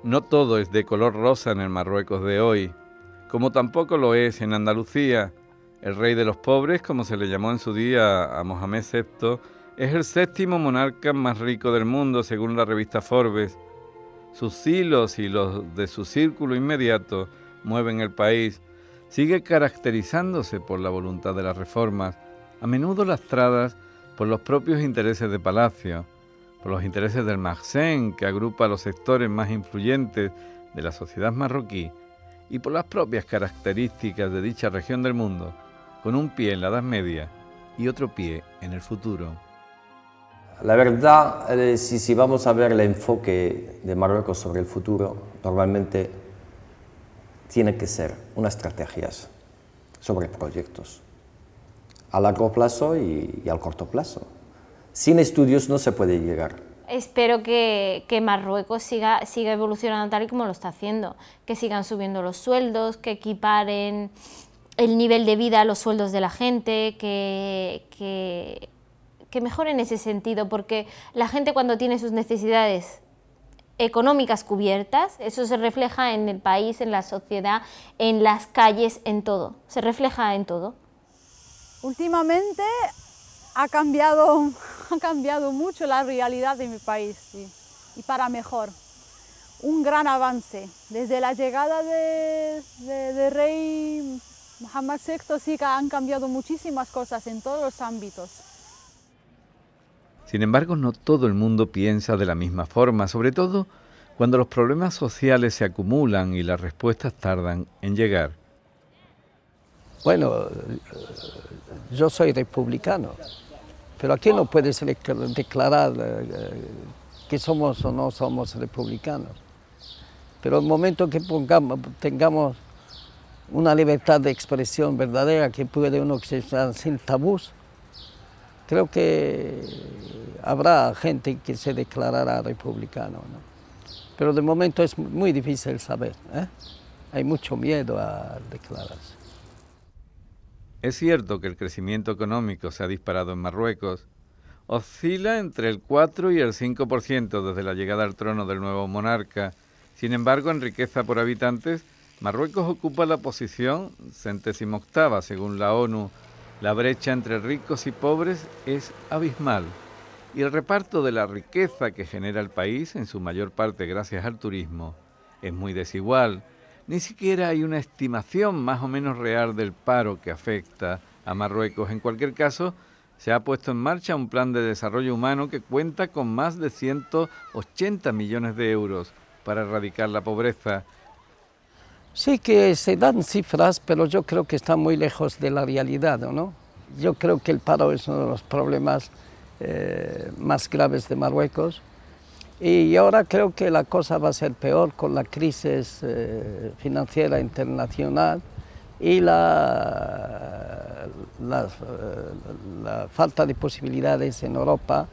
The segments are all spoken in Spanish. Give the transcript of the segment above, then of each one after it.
No todo es de color rosa en el Marruecos de hoy, como tampoco lo es en Andalucía. El rey de los pobres, como se le llamó en su día a Mohamed VI, es el séptimo monarca más rico del mundo, según la revista Forbes. Sus hilos y los de su círculo inmediato mueven el país. Sigue caracterizándose por la voluntad de las reformas, a menudo lastradas por los propios intereses de palacio, por los intereses del Maghsen, que agrupa a los sectores más influyentes de la sociedad marroquí, y por las propias características de dicha región del mundo, con un pie en la Edad Media y otro pie en el futuro. La verdad, si vamos a ver el enfoque de Marruecos sobre el futuro, normalmente tiene que ser unas estrategias sobre proyectos a largo plazo y al corto plazo. Sin estudios no se puede llegar. Espero que Marruecos siga evolucionando tal y como lo está haciendo, que sigan subiendo los sueldos, que equiparen el nivel de vida a los sueldos de la gente, que mejore en ese sentido, porque la gente cuando tiene sus necesidades económicas cubiertas, eso se refleja en el país, en la sociedad, en las calles, en todo, se refleja en todo. Últimamente ha cambiado mucho la realidad de mi país, sí, y para mejor. Un gran avance. Desde la llegada de rey Mohamed VI sí que han cambiado muchísimas cosas en todos los ámbitos. Sin embargo, no todo el mundo piensa de la misma forma, sobre todo cuando los problemas sociales se acumulan y las respuestas tardan en llegar. Bueno, yo soy republicano, pero aquí no puedes declarar que somos o no somos republicanos. Pero el momento que tengamos una libertad de expresión verdadera, que puede uno expresar sin tabús, creo que habrá gente que se declarará republicano, ¿no? Pero de momento es muy difícil saber, ¿eh? Hay mucho miedo a declararse. Es cierto que el crecimiento económico se ha disparado en Marruecos. Oscila entre el 4 y el 5% desde la llegada al trono del nuevo monarca. Sin embargo, en riqueza por habitantes, Marruecos ocupa la posición 78ª según la ONU. La brecha entre ricos y pobres es abismal. Y el reparto de la riqueza que genera el país, en su mayor parte gracias al turismo, es muy desigual. Ni siquiera hay una estimación más o menos real del paro que afecta a Marruecos. En cualquier caso, se ha puesto en marcha un plan de desarrollo humano que cuenta con más de 180 millones de euros para erradicar la pobreza. Sí que se dan cifras, pero yo creo que están muy lejos de la realidad, ¿no? Yo creo que el paro es uno de los problemas más graves de Marruecos. Y ahora creo que la cosa va a ser peor con la crisis financiera internacional y la falta de posibilidades en Europa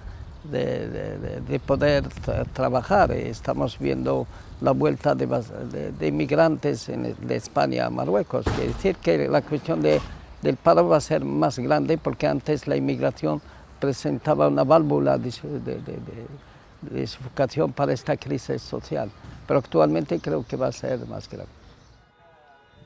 de poder trabajar. Estamos viendo la vuelta de inmigrantes de España a Marruecos. Quiere decir que la cuestión del paro va a ser más grande porque antes la inmigración presentaba una válvula de sofocación para esta crisis social, pero actualmente creo que va a ser más grave.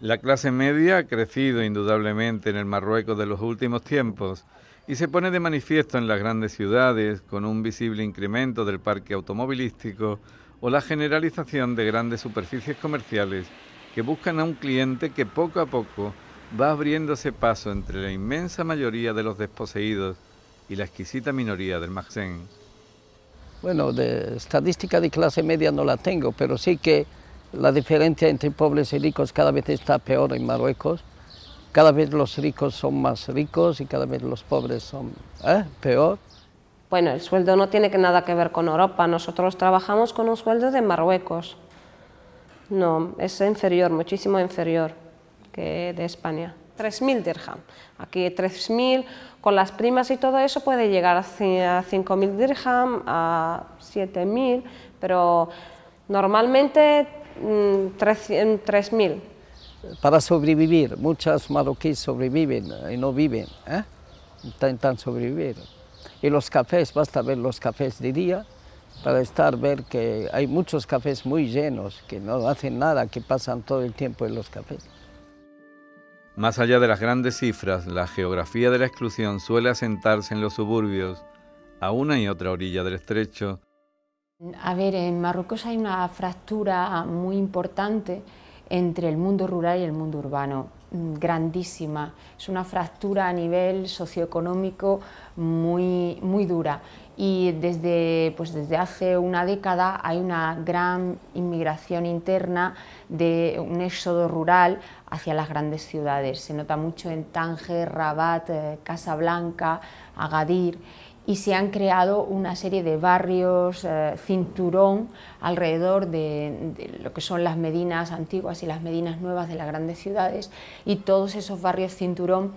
La clase media ha crecido indudablemente en el Marruecos de los últimos tiempos y se pone de manifiesto en las grandes ciudades con un visible incremento del parque automovilístico o la generalización de grandes superficies comerciales que buscan a un cliente que poco a poco va abriéndose paso entre la inmensa mayoría de los desposeídos y la exquisita minoría del Maghsen. Bueno, de estadística de clase media no la tengo, pero sí que la diferencia entre pobres y ricos cada vez está peor en Marruecos. Cada vez los ricos son más ricos y cada vez los pobres son peor. Bueno, el sueldo no tiene nada que ver con Europa. Nosotros trabajamos con un sueldo de Marruecos. No, es inferior, muchísimo inferior que de España. 3.000 dirham. Aquí 3.000, con las primas y todo eso puede llegar a 5.000 dirham, a 7.000, pero normalmente 3.000. Para sobrevivir, muchos marroquíes sobreviven y no viven, intentan sobrevivir. Y los cafés, basta ver los cafés de día, para ver que hay muchos cafés muy llenos, que no hacen nada, que pasan todo el tiempo en los cafés. Más allá de las grandes cifras, la geografía de la exclusión suele asentarse en los suburbios, a una y otra orilla del estrecho. A ver, en Marruecos hay una fractura muy importante entre el mundo rural y el mundo urbano, grandísima. Es una fractura a nivel socioeconómico muy dura. Y desde hace una década hay una gran inmigración interna, de un éxodo rural hacia las grandes ciudades. Se nota mucho en Tánger, Rabat, Casablanca, Agadir, y se han creado una serie de barrios cinturón alrededor de lo que son las medinas antiguas y las medinas nuevas de las grandes ciudades, y todos esos barrios cinturón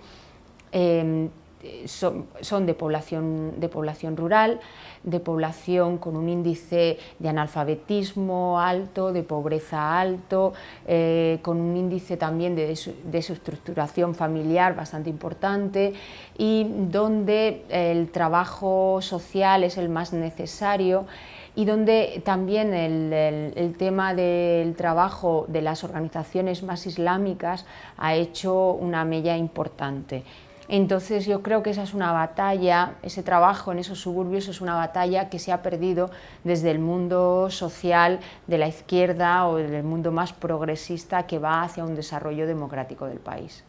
son de población rural, de población con un índice de analfabetismo alto, de pobreza alto, con un índice también de su estructuración familiar bastante importante, y donde el trabajo social es el más necesario, y donde también el tema del trabajo de las organizaciones más islámicas ha hecho una mella importante. Entonces yo creo que esa es una batalla, ese trabajo en esos suburbios es una batalla que se ha perdido desde el mundo social de la izquierda o del mundo más progresista que va hacia un desarrollo democrático del país.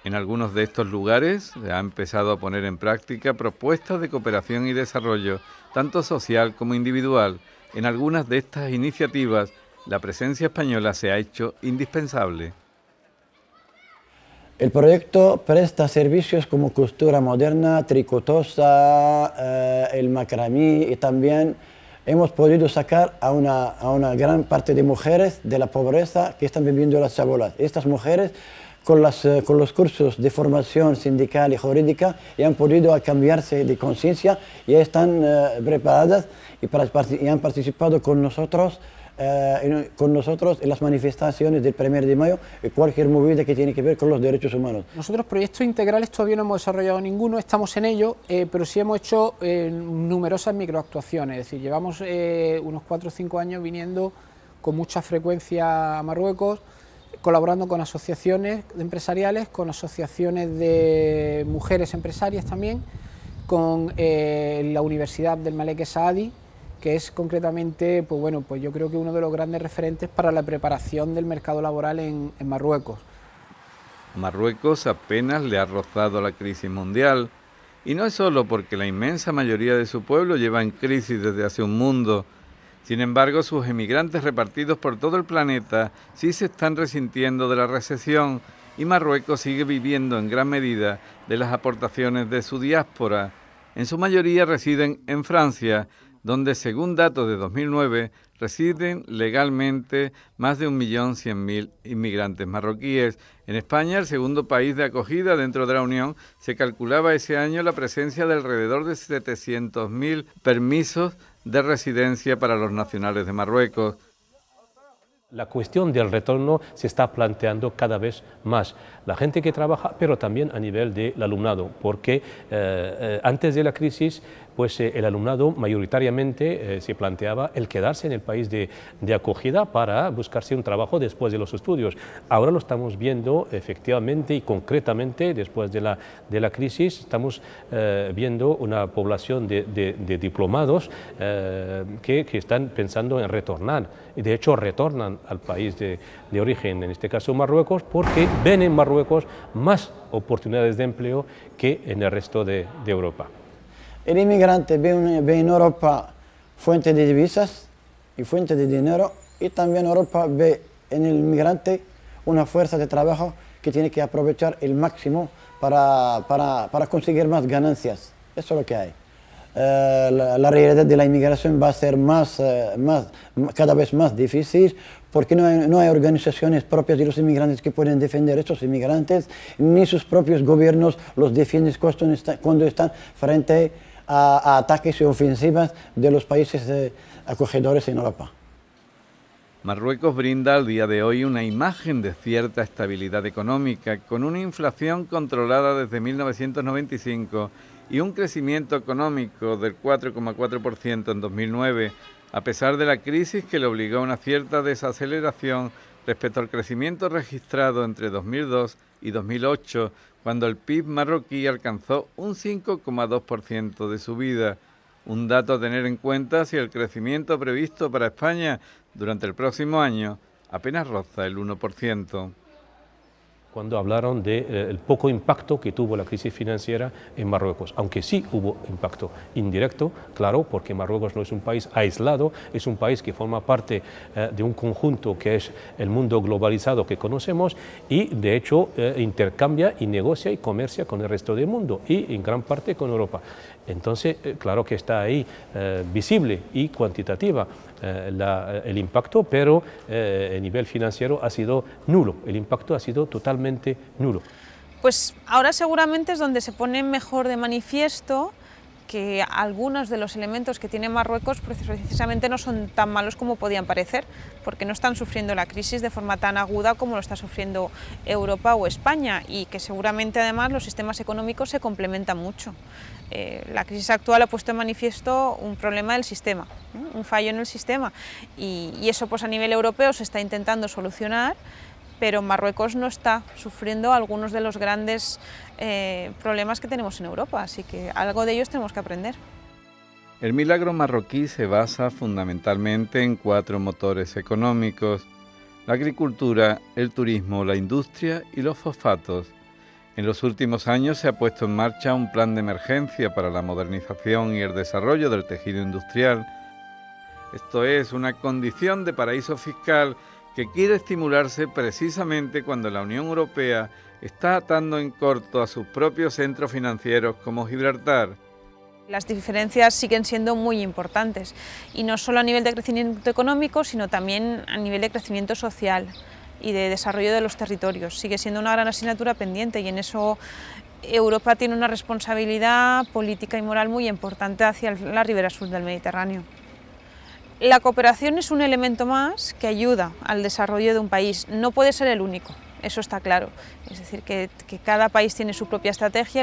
En algunos de estos lugares se ha empezado a poner en práctica propuestas de cooperación y desarrollo, tanto social como individual. En algunas de estas iniciativas, la presencia española se ha hecho indispensable. El proyecto presta servicios como costura moderna, tricotosa, el macramí, y también hemos podido sacar a una gran parte de mujeres de la pobreza que están viviendo las chabolas. Estas mujeres con los cursos de formación sindical y jurídica ya han podido cambiarse de conciencia, ya están preparadas y han participado con nosotros en las manifestaciones del 1 de mayo y cualquier movida que tiene que ver con los derechos humanos. Nosotros proyectos integrales todavía no hemos desarrollado ninguno, estamos en ello, pero sí hemos hecho numerosas microactuaciones, es decir, llevamos unos 4 o 5 años viniendo con mucha frecuencia a Marruecos, colaborando con asociaciones empresariales, con asociaciones de mujeres empresarias también, con la Universidad del Malek Saadi, que es concretamente, pues bueno, pues yo creo que uno de los grandes referentes para la preparación del mercado laboral en Marruecos. Marruecos apenas le ha rozado la crisis mundial, y no es solo porque la inmensa mayoría de su pueblo lleva en crisis desde hace un mundo. Sin embargo, sus emigrantes repartidos por todo el planeta sí se están resintiendo de la recesión, y Marruecos sigue viviendo en gran medida de las aportaciones de su diáspora. En su mayoría residen en Francia, donde según datos de 2009 residen legalmente más de 1.100.000 inmigrantes marroquíes. En España, el segundo país de acogida dentro de la Unión, se calculaba ese año la presencia de alrededor de 700.000 permisos de residencia para los nacionales de Marruecos. La cuestión del retorno se está planteando cada vez más. La gente que trabaja, pero también a nivel del alumnado, porque antes de la crisis, pues el alumnado mayoritariamente se planteaba el quedarse en el país de acogida para buscarse un trabajo después de los estudios. Ahora lo estamos viendo efectivamente y concretamente después de la crisis, estamos viendo una población de diplomados que están pensando en retornar, y de hecho retornan al país de origen, en este caso Marruecos, porque ven en Marruecos más oportunidades de empleo que en el resto de Europa. El inmigrante ve en Europa fuente de divisas y fuente de dinero, y también Europa ve en el inmigrante una fuerza de trabajo que tiene que aprovechar el máximo para conseguir más ganancias. Eso es lo que hay. La realidad de la inmigración va a ser cada vez más difícil, porque no hay organizaciones propias de los inmigrantes que pueden defender a estos inmigrantes, ni sus propios gobiernos los defienden cuando están frente a ataques y ofensivas de los países acogedores en Europa. Marruecos brinda al día de hoy una imagen de cierta estabilidad económica, con una inflación controlada desde 1995 y un crecimiento económico del 4,4% en 2009, a pesar de la crisis que le obligó a una cierta desaceleración respecto al crecimiento registrado entre 2002 y 2008, cuando el PIB marroquí alcanzó un 5,2% de subida, un dato a tener en cuenta si el crecimiento previsto para España durante el próximo año apenas roza el 1%. Cuando hablaron del poco impacto que tuvo la crisis financiera en Marruecos, aunque sí hubo impacto indirecto, claro, porque Marruecos no es un país aislado, es un país que forma parte de un conjunto que es el mundo globalizado que conocemos y de hecho intercambia y negocia y comercia con el resto del mundo y en gran parte con Europa. Entonces, claro que está ahí visible y cuantitativa el impacto, pero a nivel financiero ha sido nulo, el impacto ha sido totalmente nulo. Pues ahora seguramente es donde se pone mejor de manifiesto que algunos de los elementos que tiene Marruecos precisamente no son tan malos como podían parecer, porque no están sufriendo la crisis de forma tan aguda como lo está sufriendo Europa o España, y que seguramente además los sistemas económicos se complementan mucho. La crisis actual ha puesto en manifiesto un problema del sistema, un fallo en el sistema, y eso pues a nivel europeo se está intentando solucionar, pero Marruecos no está sufriendo algunos de los grandes problemas que tenemos en Europa, así que algo de ellos tenemos que aprender. El milagro marroquí se basa fundamentalmente en 4 motores económicos: la agricultura, el turismo, la industria y los fosfatos. En los últimos años se ha puesto en marcha un plan de emergencia para la modernización y el desarrollo del tejido industrial. Esto es una condición de paraíso fiscal que quiere estimularse precisamente cuando la Unión Europea está atando en corto a sus propios centros financieros como Gibraltar. Las diferencias siguen siendo muy importantes, y no solo a nivel de crecimiento económico, sino también a nivel de crecimiento social y de desarrollo de los territorios. Sigue siendo una gran asignatura pendiente, y en eso Europa tiene una responsabilidad política y moral muy importante hacia la ribera sur del Mediterráneo. La cooperación es un elemento más que ayuda al desarrollo de un país, no puede ser el único, eso está claro. Es decir, que cada país tiene su propia estrategia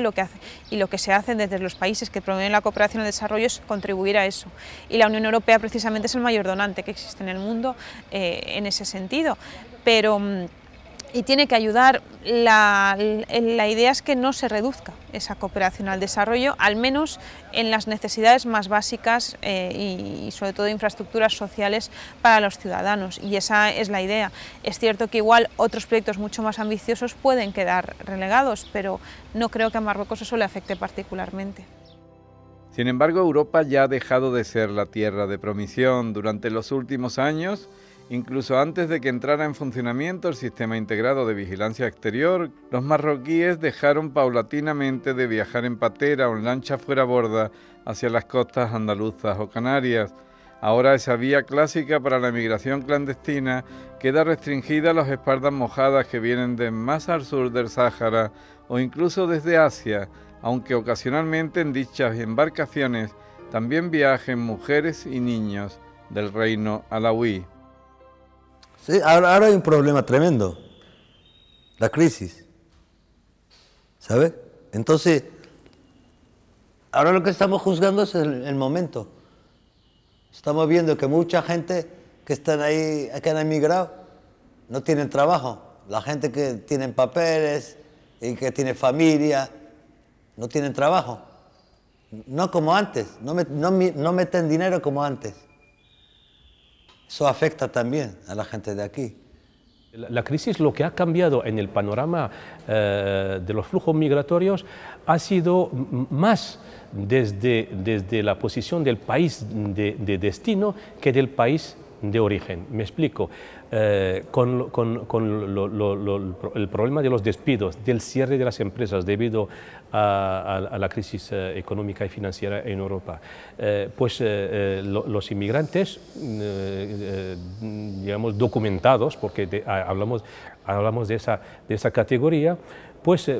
y lo que se hace desde los países que promueven la cooperación y el desarrollo es contribuir a eso. Y la Unión Europea precisamente es el mayor donante que existe en el mundo en ese sentido. Y tiene que ayudar, la idea es que no se reduzca esa cooperación al desarrollo, al menos en las necesidades más básicas y sobre todo infraestructuras sociales para los ciudadanos, y esa es la idea. Es cierto que igual otros proyectos mucho más ambiciosos pueden quedar relegados, pero no creo que a Marruecos eso le afecte particularmente. Sin embargo, Europa ya ha dejado de ser la tierra de promisión. Durante los últimos años, incluso antes de que entrara en funcionamiento el sistema integrado de vigilancia exterior, los marroquíes dejaron paulatinamente de viajar en patera o en lancha fuera borda hacia las costas andaluzas o canarias. Ahora esa vía clásica para la migración clandestina queda restringida a las espaldas mojadas que vienen de más al sur del Sáhara o incluso desde Asia, aunque ocasionalmente en dichas embarcaciones también viajen mujeres y niños del reino alauí. Sí, ahora hay un problema tremendo, la crisis, ¿sabes? Entonces, ahora lo que estamos juzgando es el momento. Estamos viendo que mucha gente que están ahí, que han emigrado, no tienen trabajo. La gente que tiene papeles y que tiene familia, no tienen trabajo. No como antes, no meten dinero como antes. Eso afecta también a la gente de aquí. La crisis, lo que ha cambiado en el panorama de los flujos migratorios ha sido más desde la posición del país de destino que del país de origen. Me explico. Con el problema de los despidos, del cierre de las empresas debido a la crisis económica y financiera en Europa, los inmigrantes, digamos, documentados, porque hablamos de esa categoría, pues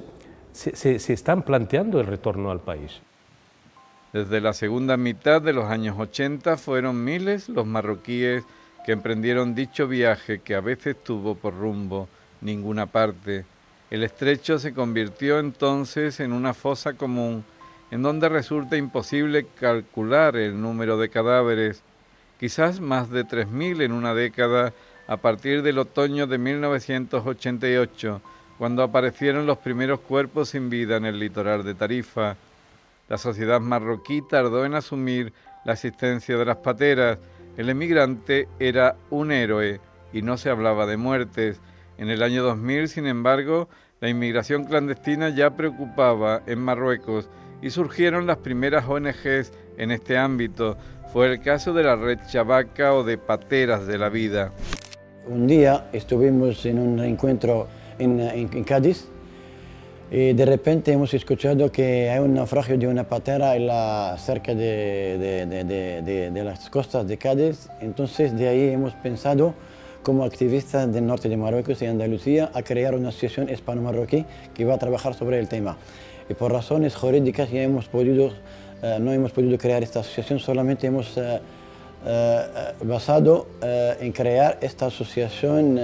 se están planteando el retorno al país. Desde la segunda mitad de los años 80 fueron miles los marroquíes que emprendieron dicho viaje que a veces tuvo por rumbo ninguna parte. El estrecho se convirtió entonces en una fosa común en donde resulta imposible calcular el número de cadáveres, quizás más de 3.000 en una década, a partir del otoño de 1988, cuando aparecieron los primeros cuerpos sin vida en el litoral de Tarifa. La sociedad marroquí tardó en asumir la existencia de las pateras. El emigrante era un héroe y no se hablaba de muertes. En el año 2000, sin embargo, la inmigración clandestina ya preocupaba en Marruecos y surgieron las primeras ONGs en este ámbito. Fue el caso de la Red Chabaca o de Pateras de la Vida. Un día estuvimos en un encuentro en Cádiz y de repente hemos escuchado que hay un naufragio de una patera cerca de las costas de Cádiz. Entonces de ahí hemos pensado, como activistas del norte de Marruecos y Andalucía, a crear una asociación hispano-marroquí que va a trabajar sobre el tema. Y por razones jurídicas ya no hemos podido crear esta asociación, solamente hemos basado en crear esta asociación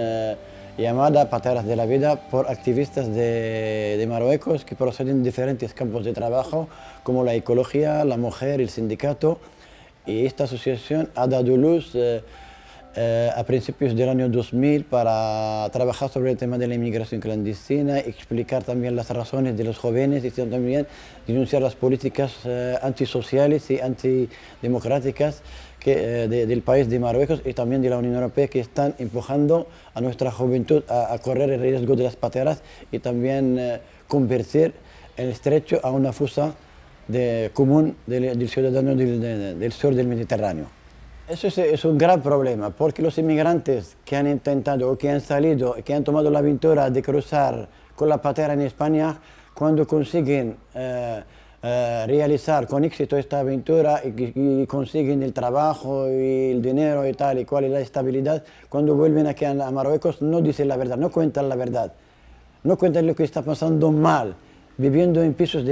llamada Pateras de la Vida por activistas de Marruecos que proceden de diferentes campos de trabajo como la ecología, la mujer, el sindicato, y esta asociación ha dado luz a principios del año 2000 para trabajar sobre el tema de la inmigración clandestina, explicar también las razones de los jóvenes y también denunciar las políticas antisociales y antidemocráticas del país de Marruecos y también de la Unión Europea, que están empujando a nuestra juventud a correr el riesgo de las pateras y también convertir el estrecho a una fosa común del ciudadano del sur del Mediterráneo. Eso es un gran problema, porque los inmigrantes que han intentado o que han salido, que han tomado la aventura de cruzar con la patera en España, cuando consiguen realizar con éxito esta aventura y consiguen el trabajo y el dinero y tal y cual y la estabilidad, cuando vuelven aquí a Marruecos no dicen la verdad, no cuentan la verdad, no cuentan lo que está pasando mal, viviendo en pisos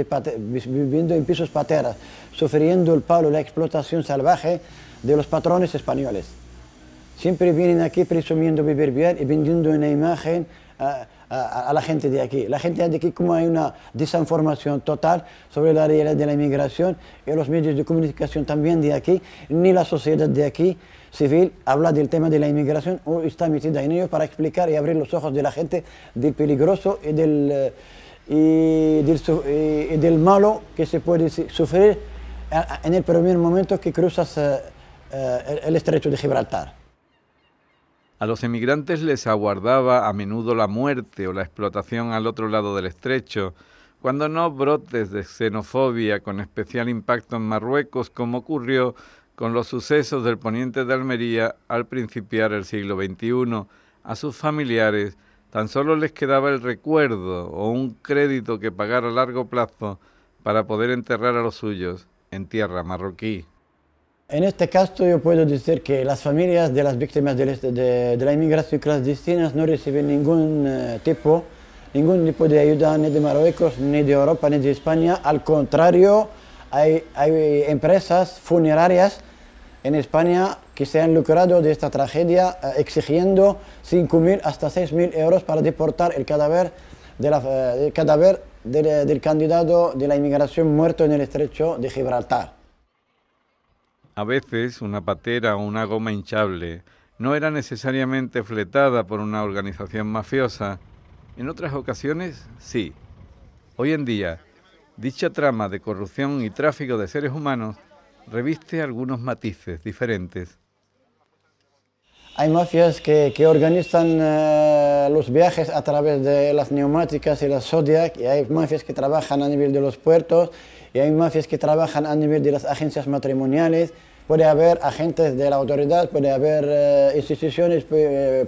pateras, sufriendo el palo, la explotación salvaje de los patrones españoles. Siempre vienen aquí presumiendo vivir bien y vendiendo una imagen a la gente de aquí. La gente de aquí, como hay una desinformación total sobre la realidad de la inmigración y los medios de comunicación también de aquí, ni la sociedad de aquí civil habla del tema de la inmigración o está metida en ello para explicar y abrir los ojos de la gente del peligroso y del malo que se puede sufrir en el primer momento que cruzas el estrecho de Gibraltar. A los emigrantes les aguardaba a menudo la muerte o la explotación al otro lado del estrecho, cuando no brotes de xenofobia con especial impacto en Marruecos, como ocurrió con los sucesos del poniente de Almería al principiar el siglo XXI. A sus familiares tan solo les quedaba el recuerdo o un crédito que pagar a largo plazo para poder enterrar a los suyos en tierra marroquí. En este caso yo puedo decir que las familias de las víctimas de la inmigración clandestina no reciben ningún tipo de ayuda ni de Marruecos, ni de Europa, ni de España. Al contrario, hay empresas funerarias en España que se han lucrado de esta tragedia exigiendo 5.000 hasta 6.000 euros para deportar el cadáver del candidato de la inmigración muerto en el estrecho de Gibraltar. A veces una patera o una goma hinchable no era necesariamente fletada por una organización mafiosa. En otras ocasiones, sí. Hoy en día, dicha trama de corrupción y tráfico de seres humanos reviste algunos matices diferentes. Hay mafias que organizan los viajes a través de las neumáticas y las Zodiac, y hay mafias que trabajan a nivel de los puertos, y hay mafias que trabajan a nivel de las agencias matrimoniales. Puede haber agentes de la autoridad, puede haber instituciones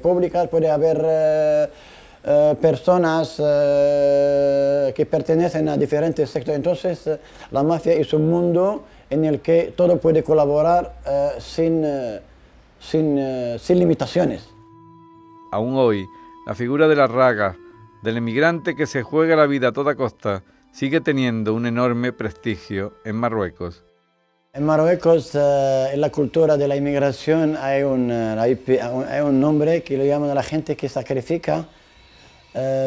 públicas, puede haber personas que pertenecen a diferentes sectores. Entonces, la mafia es un mundo en el que todo puede colaborar sin limitaciones. Aún hoy, la figura de la raga, del emigrante que se juega la vida a toda costa, sigue teniendo un enorme prestigio en Marruecos. En Marruecos, en la cultura de la inmigración, hay un nombre que lo llaman a la gente que sacrifica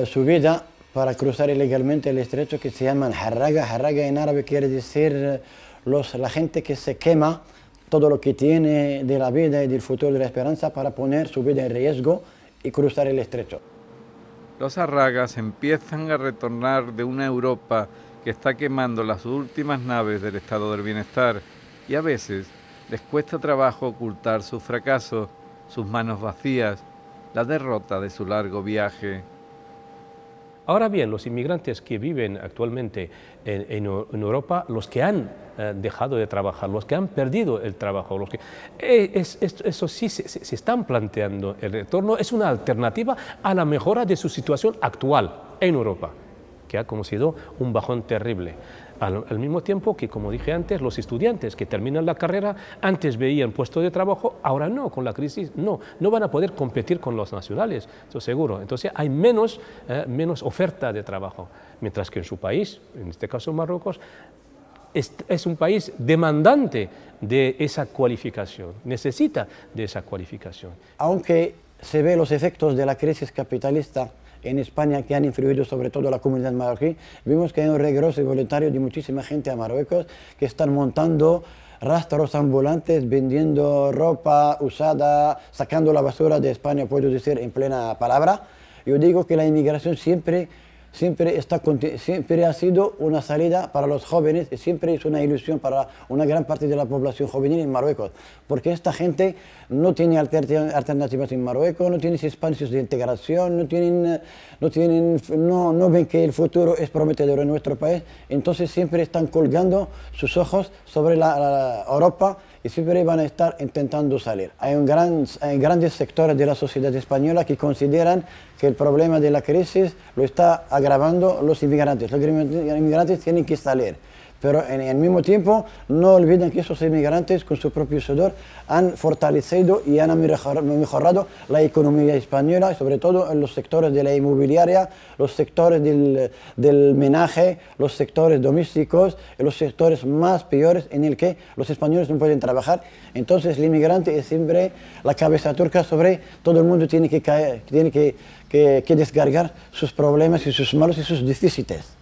su vida para cruzar ilegalmente el estrecho, que se llaman harraga. Harraga en árabe quiere decir la gente que se quema todo lo que tiene de la vida y del futuro de la esperanza para poner su vida en riesgo y cruzar el estrecho. Los harragas empiezan a retornar de una Europa que está quemando las últimas naves del estado del bienestar y a veces les cuesta trabajo ocultar sus fracasos, sus manos vacías, la derrota de su largo viaje. Ahora bien, los inmigrantes que viven actualmente en Europa, los que han dejado de trabajar, los que han perdido el trabajo, eso sí se están planteando el retorno, es una alternativa a la mejora de su situación actual en Europa, que ha conocido un bajón terrible. Al mismo tiempo que, como dije antes, los estudiantes que terminan la carrera antes veían puestos de trabajo, ahora no, con la crisis no van a poder competir con los nacionales, eso seguro. Entonces hay menos oferta de trabajo, mientras que en su país, en este caso Marruecos, es un país demandante de esa cualificación, necesita de esa cualificación. Aunque se ve los efectos de la crisis capitalista en España que han influido sobre todo la comunidad marroquí, vimos que hay un regreso voluntario de muchísima gente a Marruecos que están montando rastros ambulantes, vendiendo ropa usada, sacando la basura de España, puedo decir en plena palabra. Yo digo que la inmigración siempre ha sido una salida para los jóvenes y siempre es una ilusión para una gran parte de la población juvenil en Marruecos, porque esta gente no tiene alternativas en Marruecos, no tiene espacios de integración, no ven que el futuro es prometedor en nuestro país, entonces siempre están colgando sus ojos sobre la Europa y siempre van a estar intentando salir. Hay grandes sectores de la sociedad española que consideran que el problema de la crisis lo está agravando los inmigrantes. Los inmigrantes tienen que salir, pero al mismo tiempo no olviden que esos inmigrantes con su propio sudor han fortalecido y han mejorado la economía española, sobre todo en los sectores de la inmobiliaria, los sectores del menaje, los sectores domésticos, los sectores más peores en el que los españoles no pueden trabajar. Entonces el inmigrante es siempre la cabeza turca sobre todo el mundo, tiene que descargar sus problemas y sus malos y sus déficits.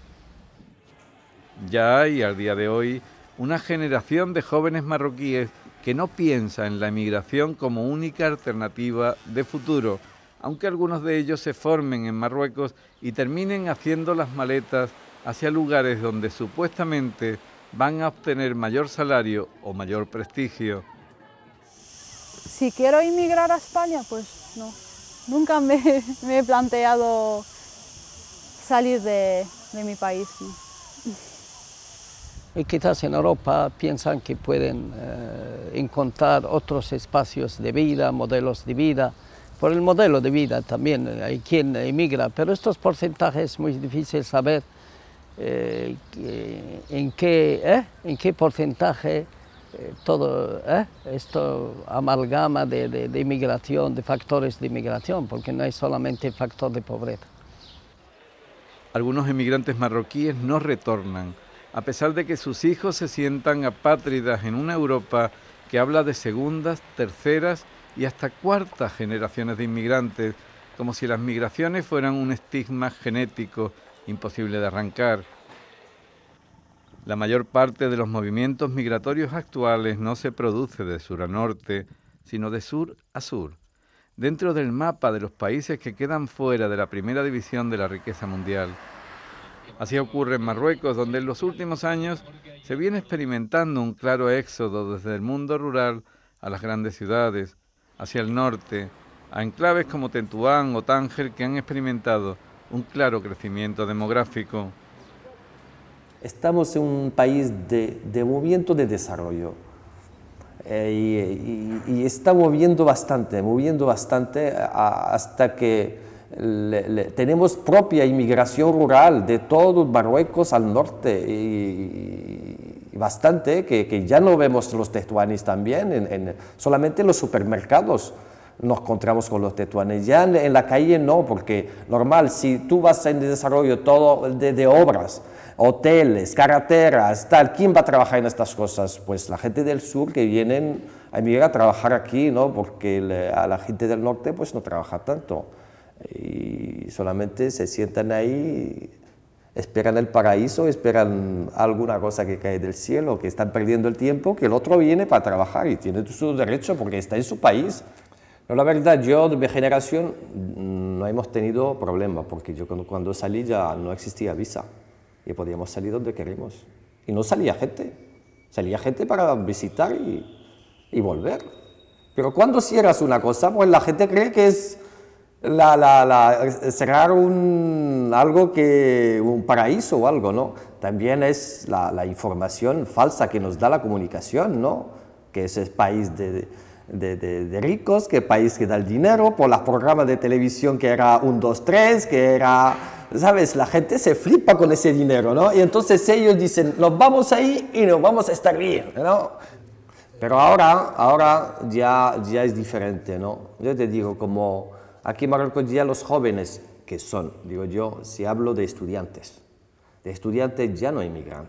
Ya hay, al día de hoy, una generación de jóvenes marroquíes que no piensa en la emigración como única alternativa de futuro, aunque algunos de ellos se formen en Marruecos y terminen haciendo las maletas hacia lugares donde supuestamente van a obtener mayor salario o mayor prestigio. Si quiero emigrar a España, pues no. Nunca me he planteado salir de mi país. ¿No? Y quizás en Europa piensan que pueden encontrar otros espacios de vida, modelos de vida. Por el modelo de vida también hay quien emigra, pero estos porcentajes es muy difícil saber en qué porcentaje todo esto amalgama de inmigración, de factores de inmigración, porque no hay solamente el factor de pobreza. Algunos emigrantes marroquíes no retornan, a pesar de que sus hijos se sientan apátridas en una Europa que habla de segundas, terceras y hasta cuartas generaciones de inmigrantes, como si las migraciones fueran un estigma genético imposible de arrancar. La mayor parte de los movimientos migratorios actuales no se produce de sur a norte, sino de sur a sur, dentro del mapa de los países que quedan fuera de la primera división de la riqueza mundial. Así ocurre en Marruecos, donde en los últimos años se viene experimentando un claro éxodo desde el mundo rural a las grandes ciudades, hacia el norte, a enclaves como Tetuán o Tánger que han experimentado un claro crecimiento demográfico. Estamos en un país de movimiento de desarrollo y está moviendo bastante hasta que tenemos propia inmigración rural de todo Marruecos al norte y bastante, que ya no vemos los tetuanes también, solamente en los supermercados nos encontramos con los tetuanes, ya en la calle no, porque normal, si tú vas en desarrollo todo de obras, hoteles, carreteras, tal, ¿quién va a trabajar en estas cosas? Pues la gente del sur que vienen a emigrar a trabajar aquí, ¿no? Porque a la gente del norte pues no trabaja tanto. Y solamente se sientan ahí, esperan el paraíso, esperan alguna cosa que cae del cielo, que están perdiendo el tiempo, que el otro viene para trabajar y tiene su derecho porque está en su país. Pero la verdad, yo de mi generación no hemos tenido problemas, porque yo cuando salí ya no existía visa y podíamos salir donde queremos. Y no salía gente para visitar y volver. Pero cuando cierras una cosa, pues la gente cree que es cerrar un paraíso o algo, ¿no? También es la información falsa que nos da la comunicación, ¿no? Que ese es país de ricos, que país que da el dinero, por los programas de televisión que era 1, 2, 3, que era, ¿sabes? La gente se flipa con ese dinero, ¿no? Y entonces ellos dicen, nos vamos ahí y nos vamos a estar bien, ¿no? Pero ahora ya es diferente, ¿no? Yo te digo, como aquí en Marruecos ya los jóvenes que son, digo yo, si hablo de estudiantes ya no emigran,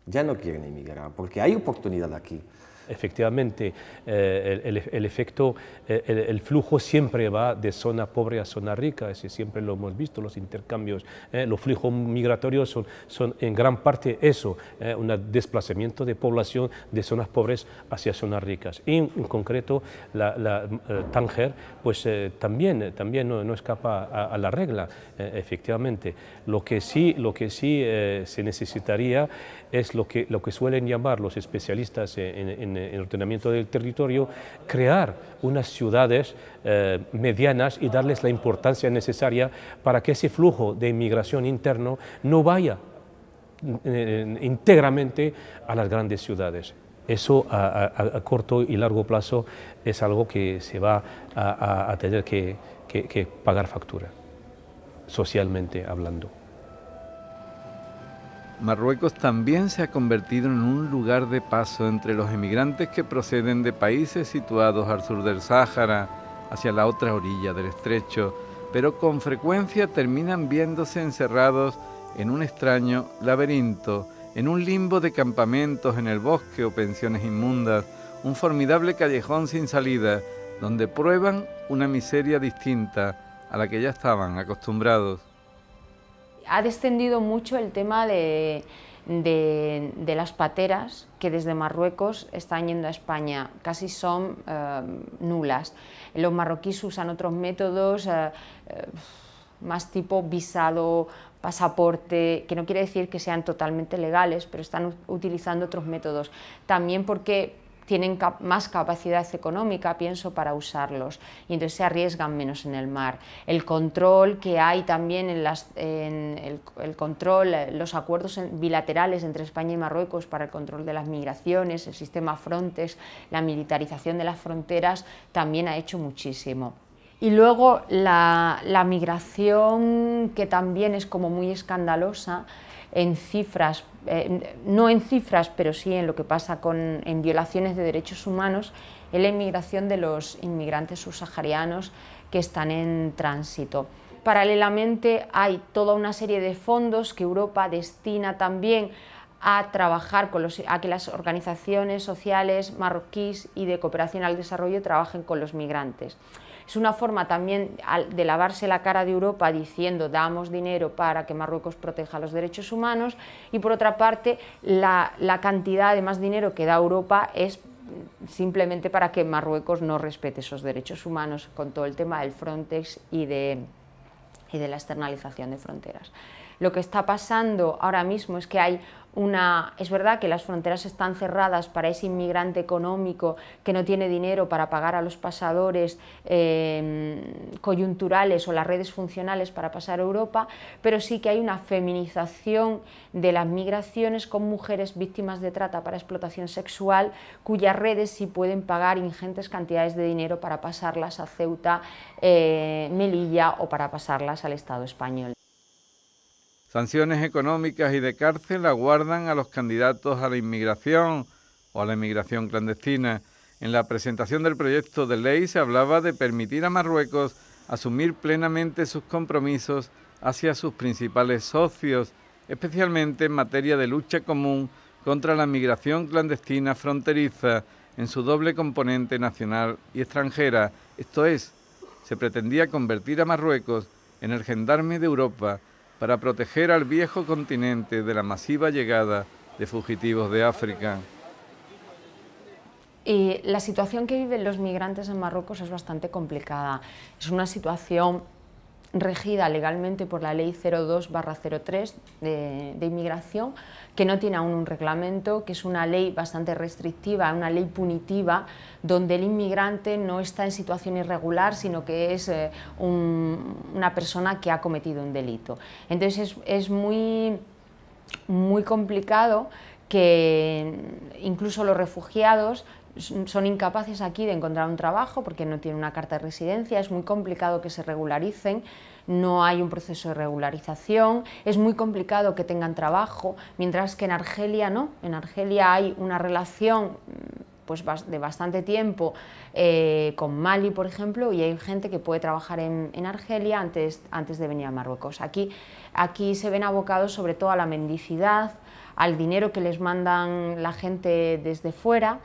ya no quieren emigrar, porque hay oportunidad aquí. Efectivamente, el flujo siempre va de zona pobre a zona rica, ese siempre lo hemos visto, los intercambios, los flujos migratorios son en gran parte eso, un desplazamiento de población de zonas pobres hacia zonas ricas. Y en concreto, Tánger, pues también no escapa a la regla, efectivamente. Lo que sí se necesitaría es lo que suelen llamar los especialistas en el ordenamiento del territorio, crear unas ciudades medianas y darles la importancia necesaria para que ese flujo de inmigración interno no vaya íntegramente a las grandes ciudades. Eso a corto y largo plazo es algo que se va a tener que pagar factura, socialmente hablando. Marruecos también se ha convertido en un lugar de paso entre los emigrantes que proceden de países situados al sur del Sáhara, hacia la otra orilla del estrecho, pero con frecuencia terminan viéndose encerrados en un extraño laberinto, en un limbo de campamentos en el bosque o pensiones inmundas, un formidable callejón sin salida, donde prueban una miseria distinta a la que ya estaban acostumbrados. Ha descendido mucho el tema de las pateras que desde Marruecos están yendo a España, casi son nulas. Los marroquíes usan otros métodos más tipo visado, pasaporte, que no quiere decir que sean totalmente legales, pero están utilizando otros métodos. También porque tienen más capacidad económica, pienso, para usarlos, y entonces se arriesgan menos en el mar. El control que hay también los acuerdos bilaterales entre España y Marruecos para el control de las migraciones, el sistema Frontex, la militarización de las fronteras, también ha hecho muchísimo. Y luego la migración, que también es como muy escandalosa, en cifras, no en cifras, pero sí en lo que pasa en violaciones de derechos humanos, es la inmigración de los inmigrantes subsaharianos que están en tránsito. Paralelamente hay toda una serie de fondos que Europa destina también a trabajar a que las organizaciones sociales marroquíes y de cooperación al desarrollo trabajen con los migrantes. Es una forma también de lavarse la cara de Europa diciendo damos dinero para que Marruecos proteja los derechos humanos, y por otra parte la cantidad de más dinero que da Europa es simplemente para que Marruecos no respete esos derechos humanos, con todo el tema del Frontex y de la externalización de fronteras. Lo que está pasando ahora mismo es que es verdad que las fronteras están cerradas para ese inmigrante económico que no tiene dinero para pagar a los pasadores coyunturales o las redes funcionales para pasar a Europa, pero sí que hay una feminización de las migraciones con mujeres víctimas de trata para explotación sexual, cuyas redes sí pueden pagar ingentes cantidades de dinero para pasarlas a Ceuta, Melilla o para pasarlas al Estado español. Sanciones económicas y de cárcel aguardan a los candidatos a la inmigración o a la inmigración clandestina. En la presentación del proyecto de ley se hablaba de permitir a Marruecos asumir plenamente sus compromisos hacia sus principales socios, especialmente en materia de lucha común contra la migración clandestina fronteriza en su doble componente nacional y extranjera. Esto es, se pretendía convertir a Marruecos en el gendarme de Europa para proteger al viejo continente de la masiva llegada de fugitivos de África. Y la situación que viven los migrantes en Marruecos es bastante complicada. Es una situación regida legalmente por la Ley 02/03 de inmigración, que no tiene aún un reglamento, que es una ley bastante restrictiva, una ley punitiva, donde el inmigrante no está en situación irregular, sino que es una persona que ha cometido un delito. Entonces es muy complicado que incluso los refugiados son incapaces aquí de encontrar un trabajo porque no tienen una carta de residencia, es muy complicado que se regularicen, no hay un proceso de regularización, es muy complicado que tengan trabajo, mientras que en Argelia no, en Argelia hay una relación pues, de bastante tiempo con Mali, por ejemplo, y hay gente que puede trabajar en Argelia antes de venir a Marruecos. Aquí se ven abocados sobre todo a la mendicidad, al dinero que les mandan la gente desde fuera,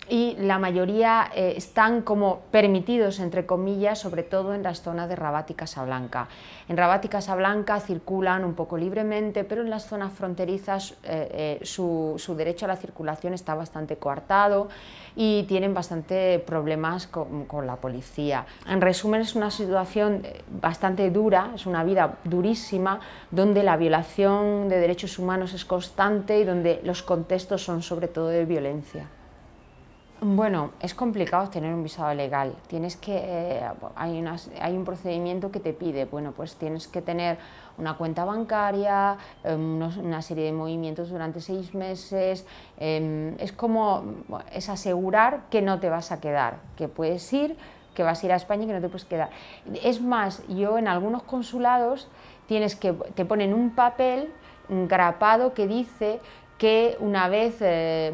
y la mayoría están como permitidos, entre comillas, sobre todo en las zonas de Rabat y Casablanca. En Rabat y Casablanca circulan un poco libremente, pero en las zonas fronterizas su derecho a la circulación está bastante coartado y tienen bastante problemas con la policía. En resumen, es una situación bastante dura, es una vida durísima, donde la violación de derechos humanos es constante y donde los contextos son sobre todo de violencia. Bueno, es complicado obtener un visado legal. Hay un procedimiento que te pide, bueno, pues tienes que tener una cuenta bancaria, una serie de movimientos durante 6 meses. Es asegurar que no te vas a quedar, que puedes ir, que vas a ir a España y que no te puedes quedar. Es más, yo en algunos consulados te ponen un papel grapado que dice que una vez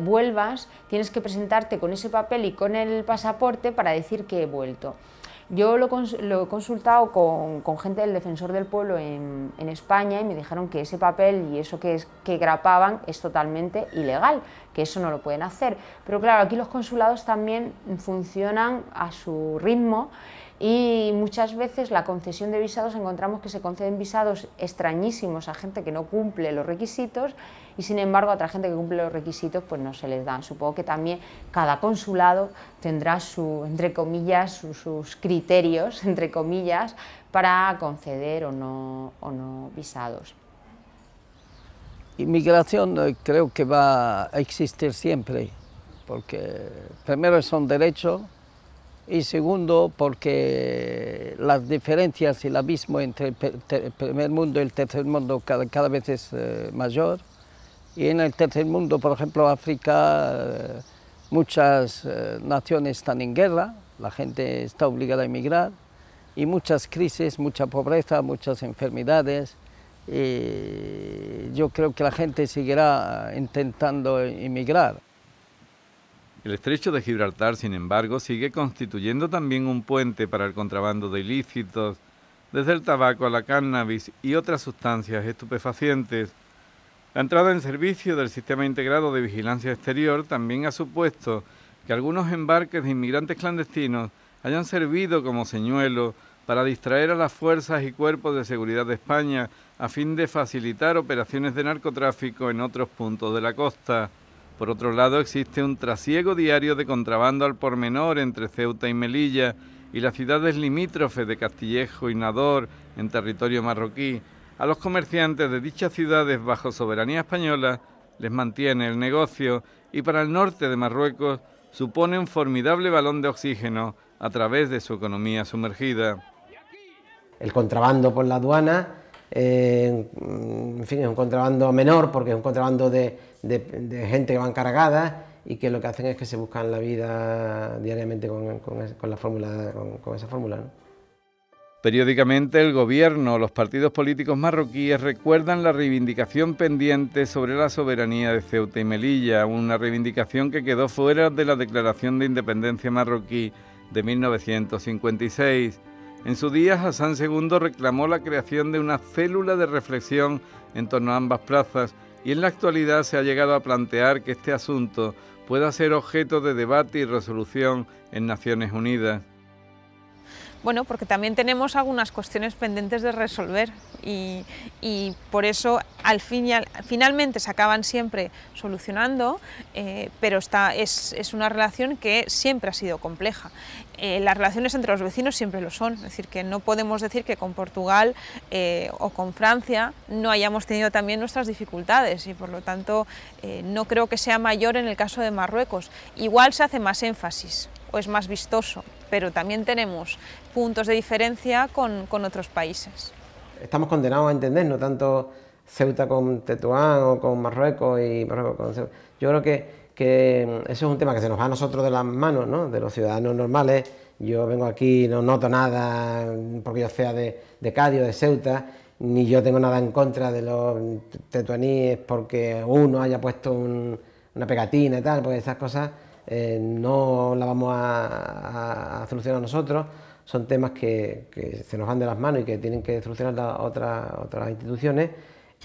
vuelvas tienes que presentarte con ese papel y con el pasaporte para decir que he vuelto. Yo lo he consultado con gente del Defensor del Pueblo en España y me dijeron que ese papel y eso que grapaban es totalmente ilegal, que eso no lo pueden hacer. Pero claro, aquí los consulados también funcionan a su ritmo y muchas veces la concesión de visados, encontramos que se conceden visados extrañísimos a gente que no cumple los requisitos y sin embargo a otra gente que cumple los requisitos pues no se les dan. Supongo que también cada consulado tendrá entre comillas, sus criterios, entre comillas, para conceder o no visados. Inmigración creo que va a existir siempre, porque primero son derechos y segundo porque las diferencias y el abismo entre el primer mundo y el tercer mundo cada vez es mayor. Y en el tercer mundo, por ejemplo, África, muchas naciones están en guerra, la gente está obligada a emigrar, y muchas crisis, mucha pobreza, muchas enfermedades. Y yo creo que la gente seguirá intentando emigrar. El estrecho de Gibraltar, sin embargo, sigue constituyendo también un puente para el contrabando de ilícitos, desde el tabaco a la cannabis y otras sustancias estupefacientes. La entrada en servicio del Sistema Integrado de Vigilancia Exterior también ha supuesto que algunos embarques de inmigrantes clandestinos hayan servido como señuelo para distraer a las fuerzas y cuerpos de seguridad de España a fin de facilitar operaciones de narcotráfico en otros puntos de la costa. Por otro lado, existe un trasiego diario de contrabando al por menor entre Ceuta y Melilla y las ciudades limítrofes de Castillejo y Nador en territorio marroquí. A los comerciantes de dichas ciudades bajo soberanía española les mantiene el negocio y para el norte de Marruecos supone un formidable balón de oxígeno a través de su economía sumergida. El contrabando por la aduana, en fin, es un contrabando menor porque es un contrabando de gente que van cargada y que lo que hacen es que se buscan la vida diariamente con esa fórmula, ¿no? Periódicamente el gobierno o los partidos políticos marroquíes recuerdan la reivindicación pendiente sobre la soberanía de Ceuta y Melilla, una reivindicación que quedó fuera de la Declaración de Independencia marroquí de 1956. En su día, Hassan II reclamó la creación de una célula de reflexión en torno a ambas plazas y en la actualidad se ha llegado a plantear que este asunto pueda ser objeto de debate y resolución en Naciones Unidas. Bueno, porque también tenemos algunas cuestiones pendientes de resolver y por eso finalmente se acaban siempre solucionando, pero es una relación que siempre ha sido compleja. Las relaciones entre los vecinos siempre lo son, es decir, que no podemos decir que con Portugal o con Francia no hayamos tenido también nuestras dificultades y por lo tanto no creo que sea mayor en el caso de Marruecos. Igual se hace más énfasis o es más vistoso, pero también tenemos puntos de diferencia con otros países. Estamos condenados a entendernos, tanto Ceuta con Tetuán o con Marruecos y Marruecos con Ceuta. Yo creo que eso es un tema que se nos va a nosotros de las manos, ¿no? De los ciudadanos normales. Yo vengo aquí, no noto nada porque yo sea de Cádiz o de Ceuta, ni yo tengo nada en contra de los tetuaníes porque uno haya puesto una pegatina y tal, porque esas cosas no las vamos a solucionar nosotros. Son temas que se nos van de las manos y que tienen que solucionar otras instituciones.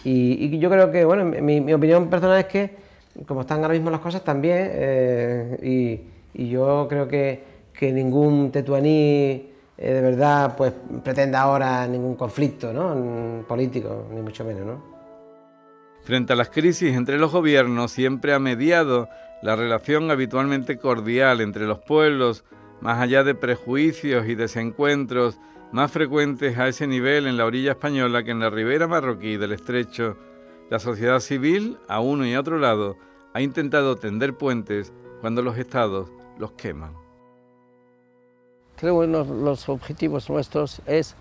Y yo creo que, bueno, mi opinión personal es que, como están ahora mismo las cosas también, y yo creo que ningún tetuaní de verdad pues pretenda ahora ningún conflicto, ¿no? Político, ni mucho menos, ¿no? Frente a las crisis entre los gobiernos siempre ha mediado la relación habitualmente cordial entre los pueblos, más allá de prejuicios y desencuentros más frecuentes a ese nivel en la orilla española que en la ribera marroquí del Estrecho. La sociedad civil, a uno y a otro lado, ha intentado tender puentes cuando los estados los queman. Creo que los objetivos nuestros es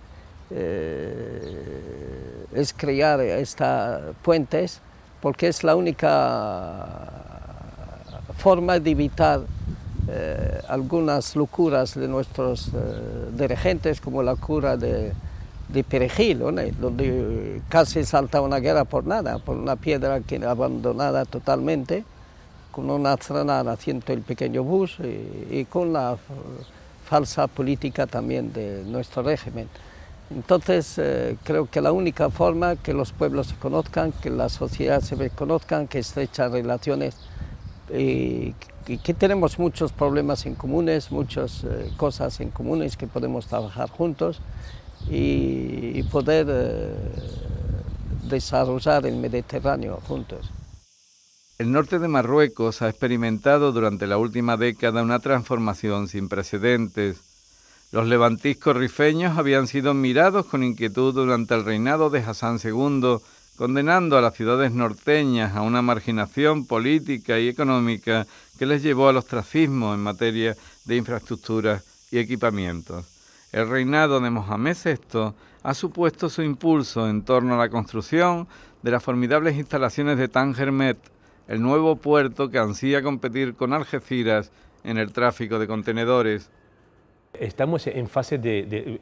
crear estas puentes porque es la única forma de evitar algunas locuras de nuestros dirigentes, como la cura de Perejil, ¿no? Donde casi salta una guerra por nada, por una piedra que abandonada totalmente, con una astronada haciendo el pequeño bus y con la falsa política también de nuestro régimen. Entonces creo que la única forma que los pueblos se conozcan, que la sociedad se reconozcan, que estrechan relaciones y que tenemos muchos problemas en comunes, muchas cosas en comunes que podemos trabajar juntos y poder desarrollar el Mediterráneo juntos. El norte de Marruecos ha experimentado durante la última década una transformación sin precedentes. Los levantiscos rifeños habían sido mirados con inquietud durante el reinado de Hassan II, condenando a las ciudades norteñas a una marginación política y económica que les llevó al ostracismo en materia de infraestructuras y equipamientos. El reinado de Mohamed VI ha supuesto su impulso en torno a la construcción de las formidables instalaciones de Tánger Med, el nuevo puerto que ansía competir con Algeciras en el tráfico de contenedores. Estamos en fase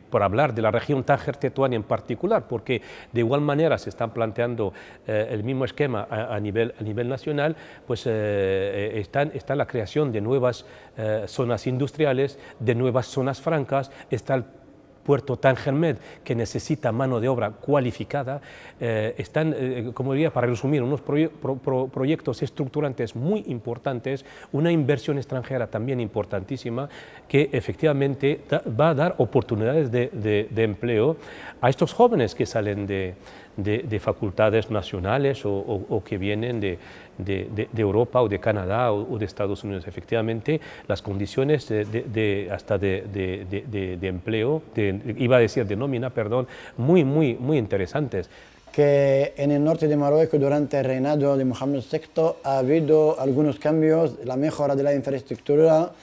por hablar de la región Tánger-Tetuán en particular, porque de igual manera se están planteando el mismo esquema a nivel nacional, pues está la creación de nuevas zonas industriales, de nuevas zonas francas, está el puerto Tánger Med, que necesita mano de obra cualificada. Están, como diría, para resumir, unos proyectos estructurantes muy importantes, una inversión extranjera también importantísima, que efectivamente va a dar oportunidades de empleo a estos jóvenes que salen de facultades nacionales o que vienen de Europa o de Canadá o de Estados Unidos. Efectivamente, las condiciones hasta de empleo, iba a decir de nómina, perdón, muy interesantes. Que en el norte de Marruecos durante el reinado de Mohamed VI ha habido algunos cambios, la mejora de la infraestructura,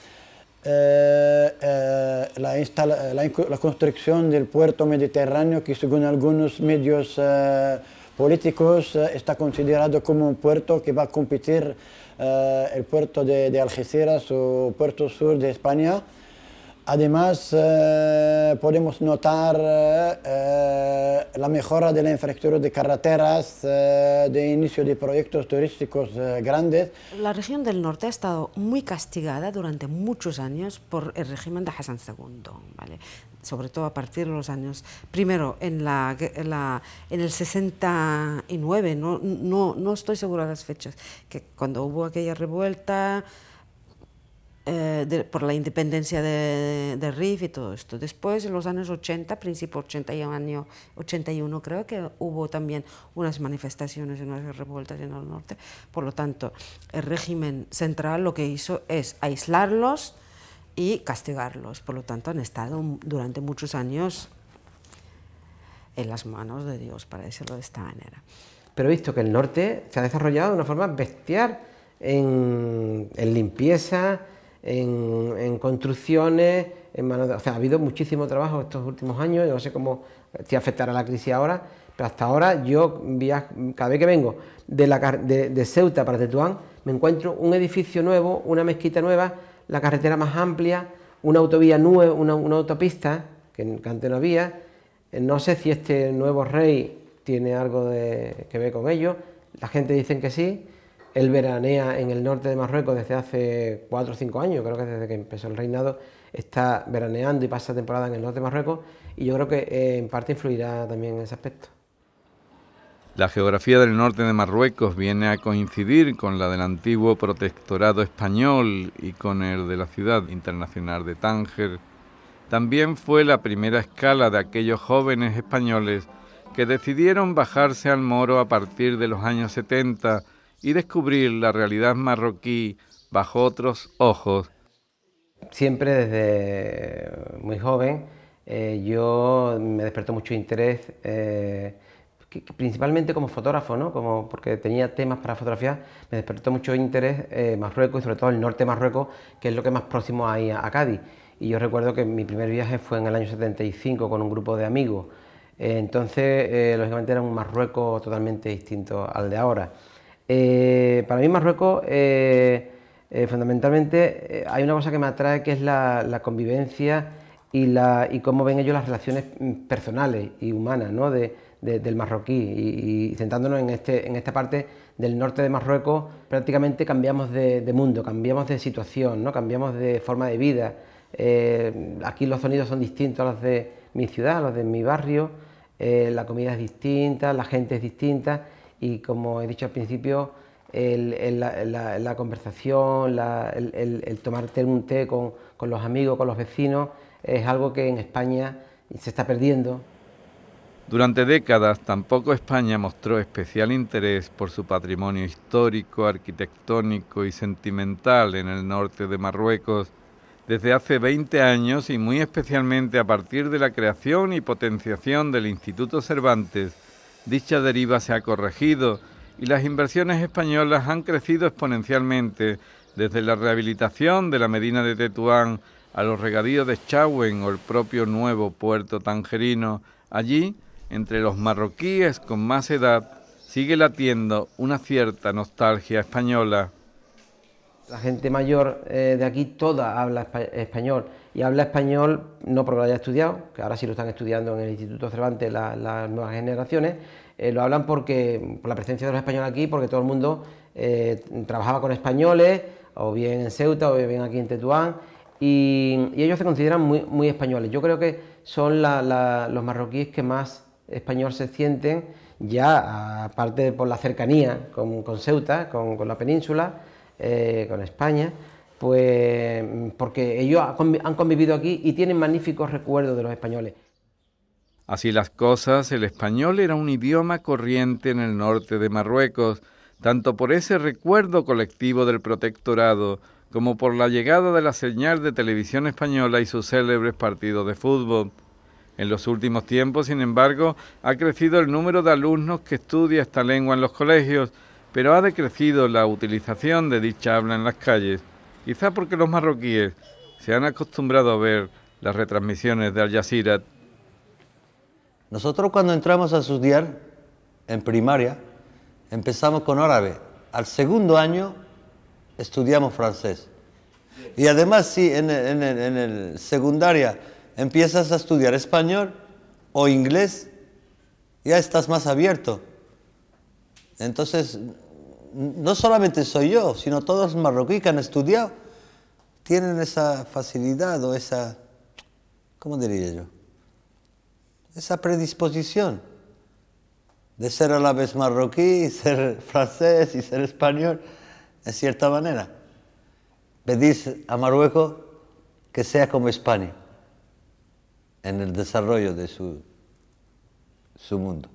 la construcción del puerto mediterráneo, que según algunos medios políticos está considerado como un puerto que va a competir el puerto de Algeciras o puerto sur de España. Además, podemos notar la mejora de la infraestructura de carreteras, de inicio de proyectos turísticos grandes. La región del norte ha estado muy castigada durante muchos años por el régimen de Hassan II, ¿vale? Sobre todo a partir de los años, primero en el 69, no estoy segura de las fechas, que cuando hubo aquella revuelta, por la independencia de Rif y todo esto. Después, en los años 80, principio 81 creo que hubo también unas manifestaciones y unas revueltas en el norte. Por lo tanto, el régimen central lo que hizo es aislarlos y castigarlos. Por lo tanto, han estado durante muchos años en las manos de Dios, para decirlo de esta manera. Pero he visto que el norte se ha desarrollado de una forma bestial en limpieza, en construcciones, o sea, ha habido muchísimo trabajo estos últimos años. Yo no sé cómo si afectará la crisis ahora, pero hasta ahora yo cada vez que vengo de Ceuta para Tetuán me encuentro un edificio nuevo, una mezquita nueva, la carretera más amplia, una autovía nueva, una autopista que antes no había. No sé si este nuevo rey tiene algo que ver con ello. La gente dice que sí. Él veranea en el norte de Marruecos desde hace 4 o 5 años, creo que desde que empezó el reinado está veraneando y pasa temporada en el norte de Marruecos, y yo creo que en parte influirá también en ese aspecto. La geografía del norte de Marruecos viene a coincidir con la del antiguo protectorado español y con el de la ciudad internacional de Tánger. También fue la primera escala de aquellos jóvenes españoles que decidieron bajarse al Moro a partir de los años 70 y descubrir la realidad marroquí bajo otros ojos. Siempre desde muy joven yo me despertó mucho interés, principalmente como fotógrafo, ¿no? Porque tenía temas para fotografiar, me despertó mucho interés Marruecos y sobre todo el norte de Marruecos, que es lo que más próximo hay a Cádiz. Y yo recuerdo que mi primer viaje fue en el año 75 con un grupo de amigos. Entonces, lógicamente era un Marruecos totalmente distinto al de ahora. Para mí Marruecos, fundamentalmente, hay una cosa que me atrae, que es la convivencia y cómo ven ellos las relaciones personales y humanas, ¿no? del marroquí. Y centrándonos en esta parte del norte de Marruecos, prácticamente cambiamos de mundo, cambiamos de situación, ¿no? Cambiamos de forma de vida. Aquí los sonidos son distintos a los de mi ciudad, a los de mi barrio, la comida es distinta, la gente es distinta. Y como he dicho al principio, la conversación, el tomarte un té con los amigos, con los vecinos, es algo que en España se está perdiendo. Durante décadas, tampoco España mostró especial interés por su patrimonio histórico, arquitectónico y sentimental en el norte de Marruecos. Desde hace 20 años, y muy especialmente a partir de la creación y potenciación del Instituto Cervantes, dicha deriva se ha corregido y las inversiones españolas han crecido exponencialmente, desde la rehabilitación de la Medina de Tetuán a los regadíos de Chauen o el propio nuevo puerto tangerino. Allí, entre los marroquíes con más edad, sigue latiendo una cierta nostalgia española. La gente mayor de aquí toda habla español, y habla español no porque lo haya estudiado, que ahora sí lo están estudiando en el Instituto Cervantes las nuevas generaciones, lo hablan por la presencia de los españoles aquí, porque todo el mundo trabajaba con españoles, o bien en Ceuta o bien aquí en Tetuán, y ellos se consideran muy españoles. Yo creo que son los marroquíes que más español se sienten, ya aparte por la cercanía con Ceuta, con la península, con España, pues porque ellos han convivido aquí y tienen magníficos recuerdos de los españoles. Así las cosas, el español era un idioma corriente en el norte de Marruecos, tanto por ese recuerdo colectivo del protectorado, como por la llegada de la señal de televisión española y sus célebres partidos de fútbol. En los últimos tiempos, sin embargo, ha crecido el número de alumnos que estudia esta lengua en los colegios, pero ha decrecido la utilización de dicha habla en las calles, quizá porque los marroquíes se han acostumbrado a ver las retransmisiones de Al Jazeera. Nosotros cuando entramos a estudiar en primaria, empezamos con árabe. Al segundo año estudiamos francés. Y además, si en el secundaria empiezas a estudiar español o inglés, ya estás más abierto. Entonces, no solamente soy yo, sino todos los marroquíes que han estudiado tienen esa facilidad o esa, ¿cómo diría yo? Esa predisposición de ser a la vez marroquí, ser francés y ser español, en cierta manera. pedís a Marruecos que sea como España en el desarrollo de su mundo.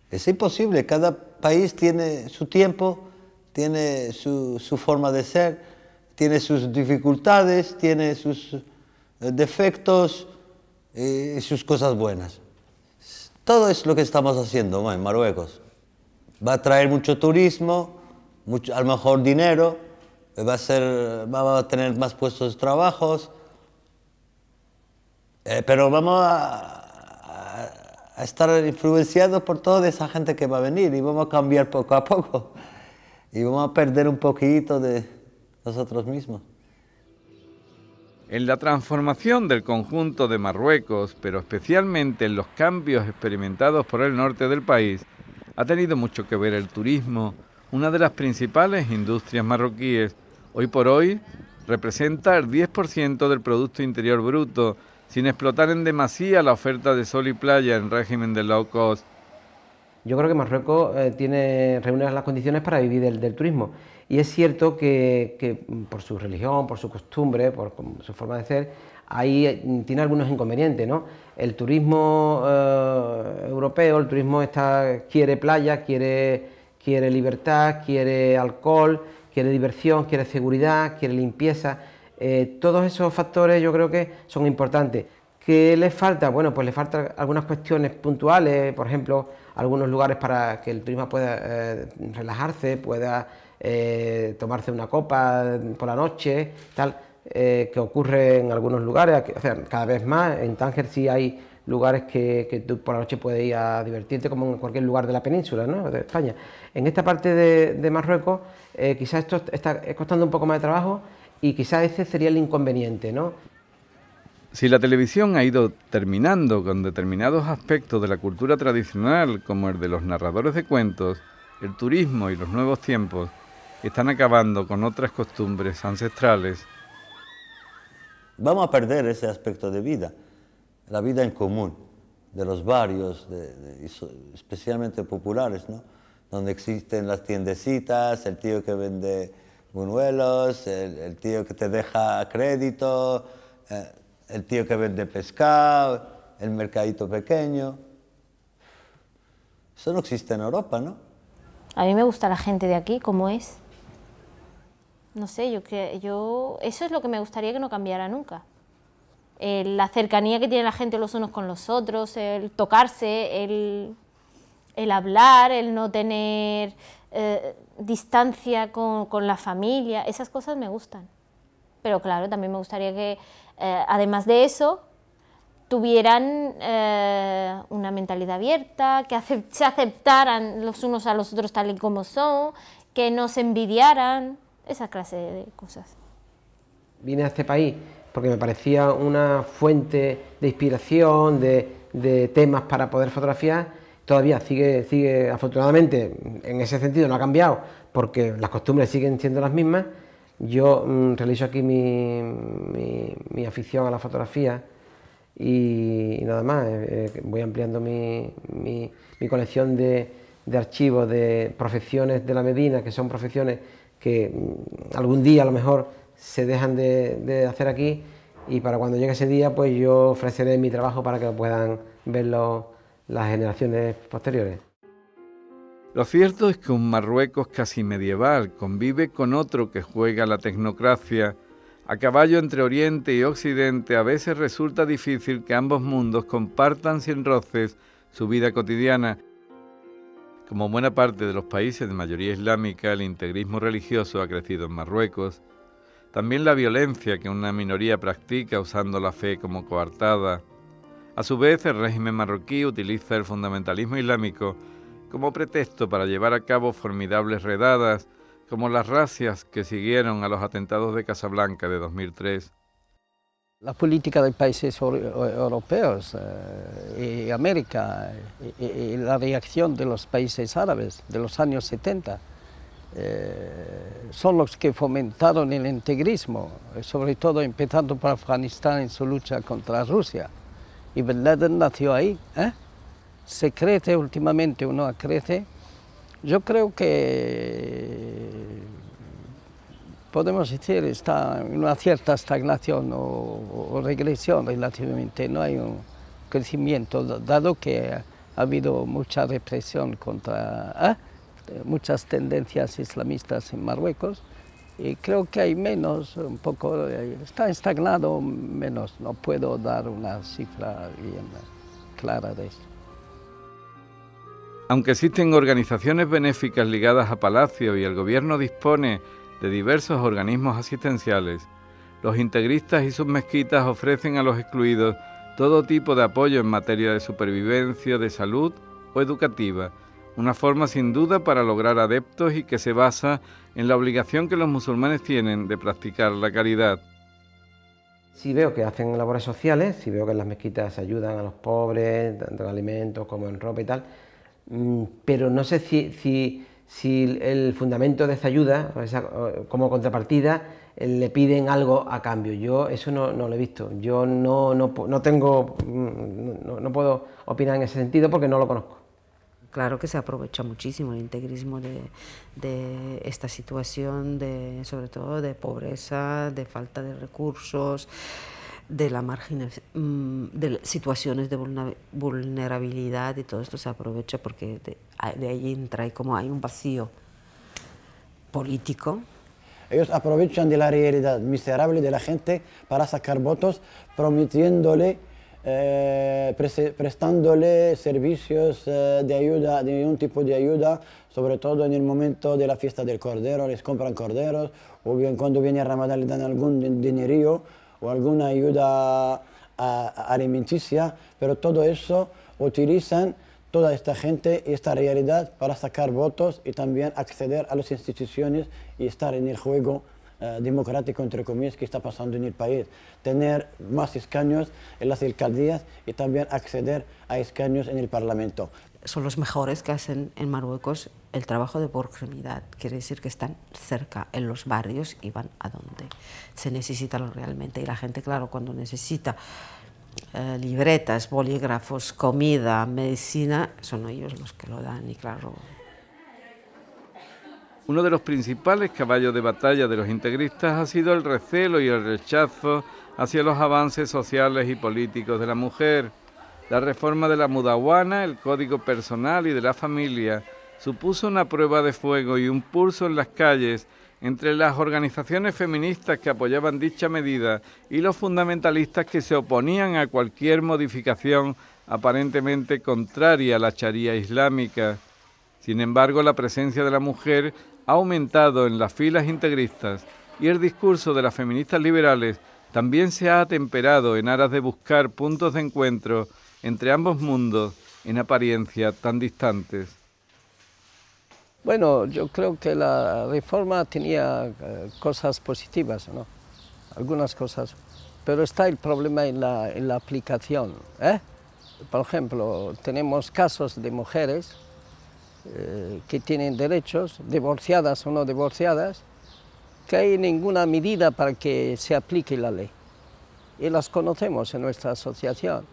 Es imposible, cada país tiene su tiempo, tiene su forma de ser, tiene sus dificultades, tiene sus defectos y sus cosas buenas. Todo es lo que estamos haciendo en Marruecos. Va a traer mucho turismo, a lo mejor dinero, va a tener más puestos de trabajo, pero vamos a estar influenciados por toda esa gente que va a venir y vamos a cambiar poco a poco y vamos a perder un poquito de nosotros mismos. En la transformación del conjunto de Marruecos, pero especialmente en los cambios experimentados por el norte del país, ha tenido mucho que ver el turismo, una de las principales industrias marroquíes. Hoy por hoy representa el 10% del Producto Interior Bruto, sin explotar en demasía la oferta de sol y playa en régimen de low cost. Yo creo que Marruecos reúne las condiciones para vivir del turismo. Y es cierto que por su religión, por su costumbre, por su forma de ser, ahí tiene algunos inconvenientes, ¿no? El turismo europeo, el turismo quiere playa, quiere libertad, quiere alcohol, quiere diversión, quiere seguridad, quiere limpieza. Todos esos factores yo creo que son importantes. ¿Qué les falta? Bueno, pues le faltan algunas cuestiones puntuales, por ejemplo, algunos lugares para que el turismo pueda relajarse, pueda tomarse una copa por la noche, tal, que ocurre en algunos lugares, o sea, cada vez más. En Tánger sí hay lugares que tú por la noche puedes ir a divertirte, como en cualquier lugar de la península, ¿no?, de España. En esta parte de Marruecos quizás esto está costando un poco más de trabajo y quizás ese sería el inconveniente, ¿no? Si la televisión ha ido terminando con determinados aspectos de la cultura tradicional, como el de los narradores de cuentos, el turismo y los nuevos tiempos están acabando con otras costumbres ancestrales. Vamos a perder ese aspecto de vida, la vida en común, de los barrios, especialmente populares, ¿no?, donde existen las tiendecitas, el tío que vende buñuelos, el tío que te deja crédito, el tío que vende pescado, el mercadito pequeño. Eso no existe en Europa, ¿no? A mí me gusta la gente de aquí, como es. No sé, yo eso es lo que me gustaría que no cambiara nunca. La cercanía que tiene la gente los unos con los otros, el tocarse, el hablar, el no tener distancia con la familia, esas cosas me gustan. Pero claro, también me gustaría que, además de eso, tuvieran una mentalidad abierta, que se aceptaran los unos a los otros tal y como son, que no se envidiaran, esa clase de cosas. Vine a este país porque me parecía una fuente de inspiración, de temas para poder fotografiar. Todavía sigue, afortunadamente, en ese sentido no ha cambiado, porque las costumbres siguen siendo las mismas. Yo realizo aquí mi afición a la fotografía y nada más. Voy ampliando mi colección de archivos de profesiones de la Medina, que son profesiones que algún día a lo mejor se dejan de hacer aquí, y para cuando llegue ese día pues yo ofreceré mi trabajo para que lo puedan verlo las generaciones posteriores. Lo cierto es que un Marruecos casi medieval convive con otro que juega la tecnocracia. A caballo entre Oriente y Occidente, a veces resulta difícil que ambos mundos compartan sin roces su vida cotidiana. Como buena parte de los países de mayoría islámica, el integrismo religioso ha crecido en Marruecos. También la violencia que una minoría practica usando la fe como coartada. A su vez, el régimen marroquí utiliza el fundamentalismo islámico como pretexto para llevar a cabo formidables redadas, como las razias que siguieron a los atentados de Casablanca de 2003. La política de países europeos y América y la reacción de los países árabes de los años 70 son los que fomentaron el integrismo, sobre todo empezando por Afganistán en su lucha contra Rusia. Y Bin Laden nació ahí. Se crece últimamente o no crece. Yo creo que podemos decir, está en una cierta estagnación o regresión relativamente, no hay un crecimiento, dado que ha habido mucha represión contra muchas tendencias islamistas en Marruecos, y creo que hay menos, un poco, está estagnado menos, no puedo dar una cifra bien clara de esto. Aunque existen organizaciones benéficas ligadas a Palacio y el gobierno dispone de diversos organismos asistenciales, los integristas y sus mezquitas ofrecen a los excluidos todo tipo de apoyo en materia de supervivencia, de salud o educativa, una forma sin duda para lograr adeptos y que se basa en la obligación que los musulmanes tienen de practicar la caridad. Sí veo que hacen labores sociales, sí veo que en las mezquitas ayudan a los pobres, tanto en alimentos como en ropa y tal, pero no sé si el fundamento de esa ayuda, como contrapartida, le piden algo a cambio. Yo eso no lo he visto. Yo no puedo opinar en ese sentido porque no lo conozco. Claro que se aprovecha muchísimo el integrismo de esta situación, sobre todo de pobreza, de falta de recursos, de la de situaciones de vulnerabilidad, y todo esto se aprovecha porque de ahí entra y como hay un vacío político. Ellos aprovechan de la realidad miserable de la gente para sacar votos, prometiéndole, prestándole servicios de ayuda, de un tipo de ayuda, sobre todo en el momento de la fiesta del cordero, les compran corderos, o bien cuando viene Ramadán le dan algún dinerillo o alguna ayuda alimenticia, pero todo eso utilizan toda esta gente y esta realidad para sacar votos y también acceder a las instituciones y estar en el juego democrático, entre comillas, que está pasando en el país. Tener más escaños en las alcaldías y también acceder a escaños en el Parlamento. Son los mejores que hacen en Marruecos el trabajo de proximidad, quiere decir que están cerca en los barrios y van a donde se necesita realmente. Y la gente, claro, cuando necesita libretas, bolígrafos, comida, medicina, son ellos los que lo dan, y claro. Uno de los principales caballos de batalla de los integristas ha sido el recelo y el rechazo hacia los avances sociales y políticos de la mujer. La reforma de la mudawana, el código personal y de la familia supuso una prueba de fuego y un pulso en las calles entre las organizaciones feministas que apoyaban dicha medida y los fundamentalistas que se oponían a cualquier modificación aparentemente contraria a la Sharia islámica. Sin embargo, la presencia de la mujer ha aumentado en las filas integristas y el discurso de las feministas liberales también se ha atemperado en aras de buscar puntos de encuentro entre ambos mundos, en apariencia tan distantes. Bueno, yo creo que la reforma tenía cosas positivas, ¿no? Algunas cosas, pero está el problema en la aplicación. Por ejemplo, tenemos casos de mujeres que tienen derechos, divorciadas o no divorciadas, que hay ninguna medida para que se aplique la ley. Y las conocemos en nuestra asociación.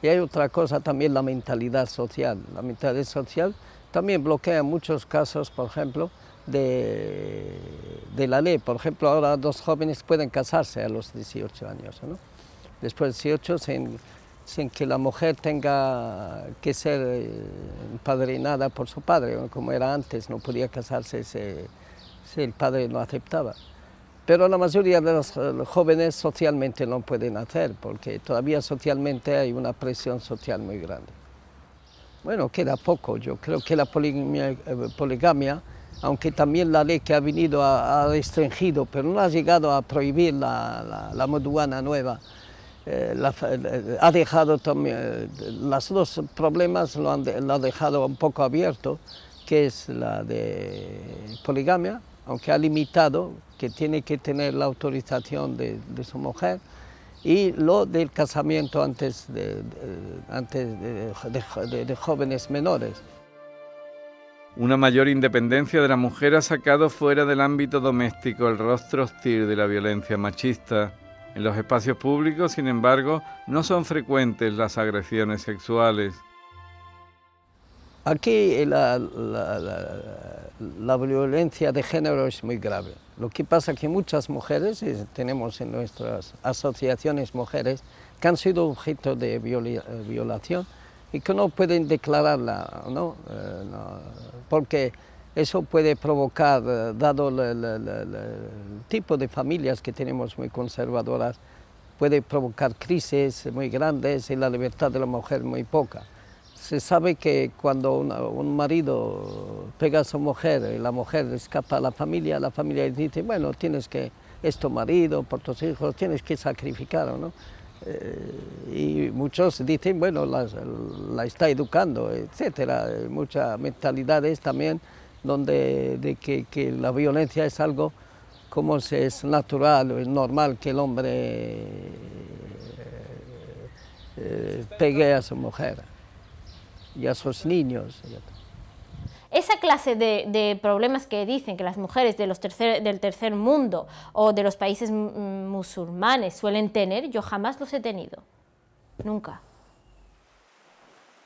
Y hay otra cosa también, la mentalidad social. La mentalidad social también bloquea muchos casos, por ejemplo, de la ley. Por ejemplo, ahora 2 jóvenes pueden casarse a los 18 años, ¿no? Después de 18, sin que la mujer tenga que ser empadrinada por su padre, como era antes, no podía casarse si el padre no aceptaba. Pero la mayoría de los jóvenes socialmente no pueden hacer, porque todavía socialmente hay una presión social muy grande. Bueno, queda poco. Yo creo que la poligamia, aunque también la ley que ha venido ha restringido, pero no ha llegado a prohibir la mudawana nueva, ha dejado también, los 2 problemas lo ha dejado un poco abierto, que es la de poligamia, aunque ha limitado que tiene que tener la autorización de su mujer, y lo del casamiento antes de jóvenes menores. Una mayor independencia de la mujer ha sacado fuera del ámbito doméstico el rostro hostil de la violencia machista. En los espacios públicos, sin embargo, no son frecuentes las agresiones sexuales. Aquí la violencia de género es muy grave. Lo que pasa es que muchas mujeres, tenemos en nuestras asociaciones mujeres, que han sido objeto de violación y que no pueden declararla, ¿no? Porque eso puede provocar, dado el tipo de familias que tenemos muy conservadoras, puede provocar crisis muy grandes y la libertad de la mujer muy poca. Se sabe que cuando un marido pega a su mujer y la mujer escapa a la familia dice, bueno, tienes que, es tu marido, por tus hijos, tienes que sacrificarlo, ¿no? Y muchos dicen, bueno, la está educando, etcétera. Hay muchas mentalidades también donde que la violencia es algo como es natural, es normal que el hombre pegue a su mujer y a sus niños. Esa clase de problemas que dicen que las mujeres del tercer mundo o de los países musulmanes suelen tener, yo jamás los he tenido, nunca.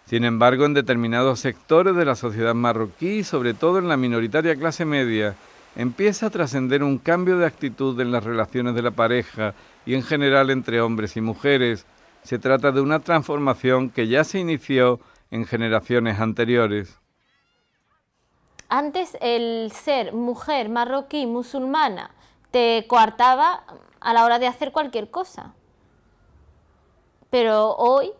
Sin embargo, en determinados sectores de la sociedad marroquí, sobre todo en la minoritaria clase media, empieza a trascender un cambio de actitud en las relaciones de la pareja y en general entre hombres y mujeres. Se trata de una transformación que ya se inició en generaciones anteriores. Antes el ser mujer marroquí musulmana te coartaba a la hora de hacer cualquier cosa. Pero hoy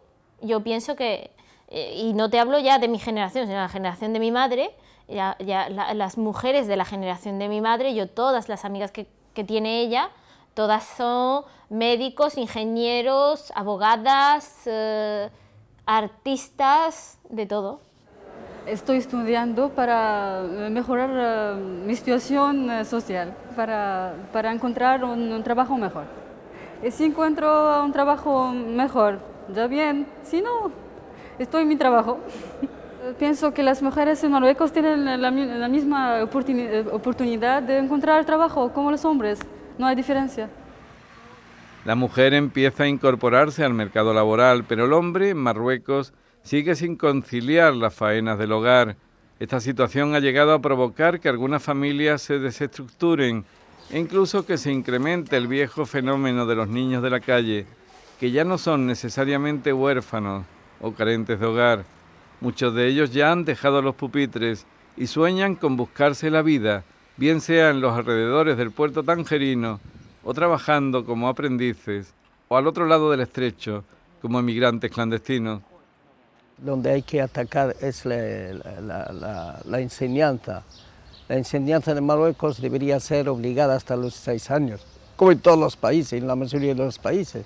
yo pienso que, y no te hablo ya de mi generación, sino de la generación de mi madre, las mujeres de la generación de mi madre, yo todas las amigas que tiene ella, todas son médicos, ingenieros, abogadas, artistas, de todo. Estoy estudiando para mejorar mi situación social, para encontrar un trabajo mejor. Y si encuentro un trabajo mejor, ya bien, si no, estoy en mi trabajo. Pienso que las mujeres en Marruecos tienen la misma oportunidad de encontrar trabajo como los hombres, no hay diferencia. La mujer empieza a incorporarse al mercado laboral, pero el hombre en Marruecos sigue sin conciliar las faenas del hogar. Esta situación ha llegado a provocar que algunas familias se desestructuren e incluso que se incremente el viejo fenómeno de los niños de la calle, que ya no son necesariamente huérfanos o carentes de hogar. Muchos de ellos ya han dejado los pupitres y sueñan con buscarse la vida, bien sea en los alrededores del puerto tangerino o trabajando como aprendices o al otro lado del estrecho como emigrantes clandestinos. Donde hay que atacar es la enseñanza. La enseñanza en Marruecos debería ser obligada hasta los 6 años, como en todos los países, en la mayoría de los países.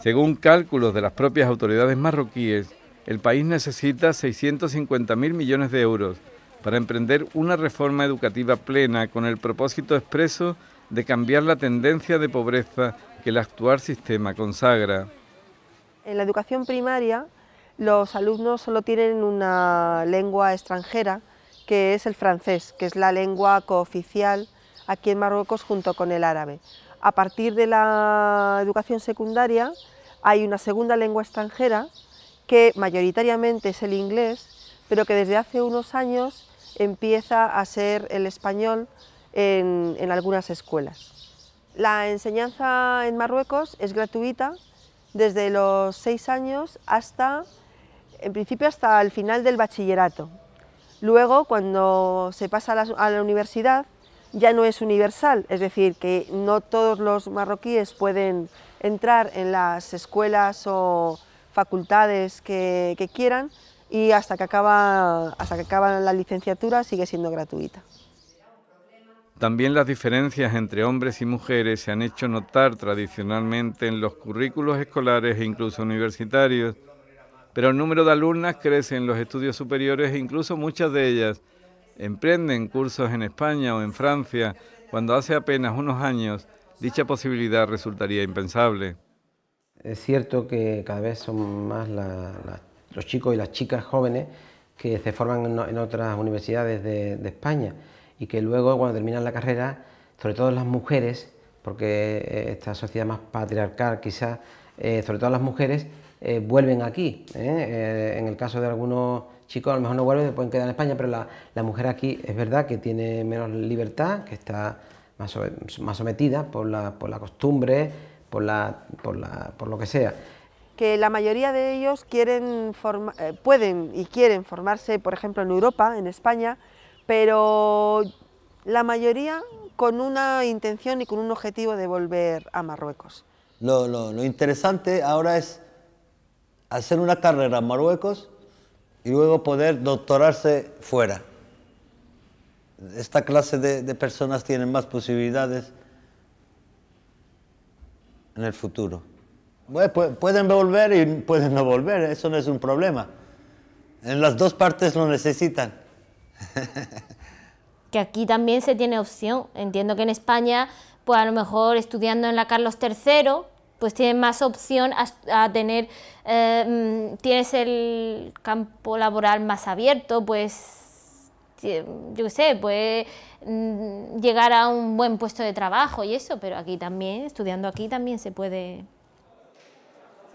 Según cálculos de las propias autoridades marroquíes, el país necesita 650.000 millones de euros para emprender una reforma educativa plena con el propósito expreso de cambiar la tendencia de pobreza que el actual sistema consagra. En la educación primaria, los alumnos solo tienen una lengua extranjera, que es el francés, que es la lengua cooficial aquí en Marruecos junto con el árabe. A partir de la educación secundaria hay una segunda lengua extranjera, que mayoritariamente es el inglés, pero que desde hace unos años empieza a ser el español en algunas escuelas. La enseñanza en Marruecos es gratuita desde los 6 años hasta, en principio, hasta el final del bachillerato. Luego, cuando se pasa a la universidad, ya no es universal, es decir, que no todos los marroquíes pueden entrar en las escuelas o facultades que quieran, y hasta que acaba la licenciatura sigue siendo gratuita. También las diferencias entre hombres y mujeres se han hecho notar tradicionalmente en los currículos escolares e incluso universitarios, pero el número de alumnas crece en los estudios superiores e incluso muchas de ellas emprenden cursos en España o en Francia, cuando hace apenas unos años dicha posibilidad resultaría impensable. Es cierto que cada vez son más los chicos y las chicas jóvenes que se forman en otras universidades de España y que luego, cuando terminan la carrera, sobre todo las mujeres, porque esta sociedad más patriarcal quizás, sobre todo las mujeres, vuelven aquí. En el caso de algunos chicos a lo mejor no vuelven, se pueden quedar en España, pero la mujer aquí es verdad que tiene menos libertad, que está más sometida por la costumbre, por lo que sea. Que la mayoría de ellos pueden y quieren formarse, por ejemplo, en Europa, en España, pero la mayoría con una intención y con un objetivo de volver a Marruecos. Lo interesante ahora es hacer una carrera en Marruecos y luego poder doctorarse fuera. Esta clase de personas tienen más posibilidades en el futuro. Bueno, pueden volver y pueden no volver, eso no es un problema. En las dos partes lo necesitan. Que aquí también se tiene opción. Entiendo que en España, pues a lo mejor estudiando en la Carlos III, pues tienes más opción a tener, tienes el campo laboral más abierto, pues yo qué sé, puedes llegar a un buen puesto de trabajo y eso, pero aquí también, estudiando aquí también se puede.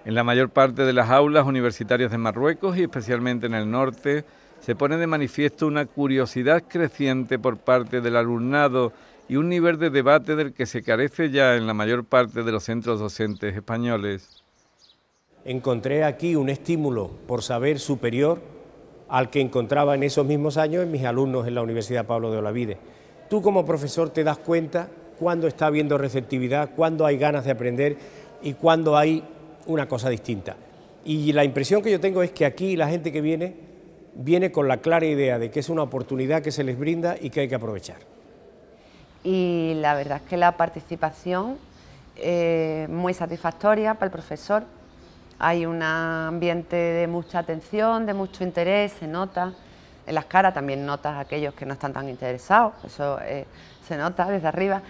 En la mayor parte de las aulas universitarias de Marruecos y especialmente en el norte, se pone de manifiesto una curiosidad creciente por parte del alumnado y un nivel de debate del que se carece ya en la mayor parte de los centros docentes españoles. Encontré aquí un estímulo por saber superior al que encontraba en esos mismos años en mis alumnos en la Universidad Pablo de Olavide. Tú como profesor te das cuenta cuándo está habiendo receptividad, cuándo hay ganas de aprender y cuándo hay una cosa distinta. Y la impresión que yo tengo es que aquí la gente que viene con la clara idea de que es una oportunidad que se les brinda y que hay que aprovechar. Y la verdad es que la participación es muy satisfactoria para el profesor. Hay un ambiente de mucha atención, de mucho interés, se nota en las caras, también notas a aquellos que no están tan interesados, eso se nota desde arriba.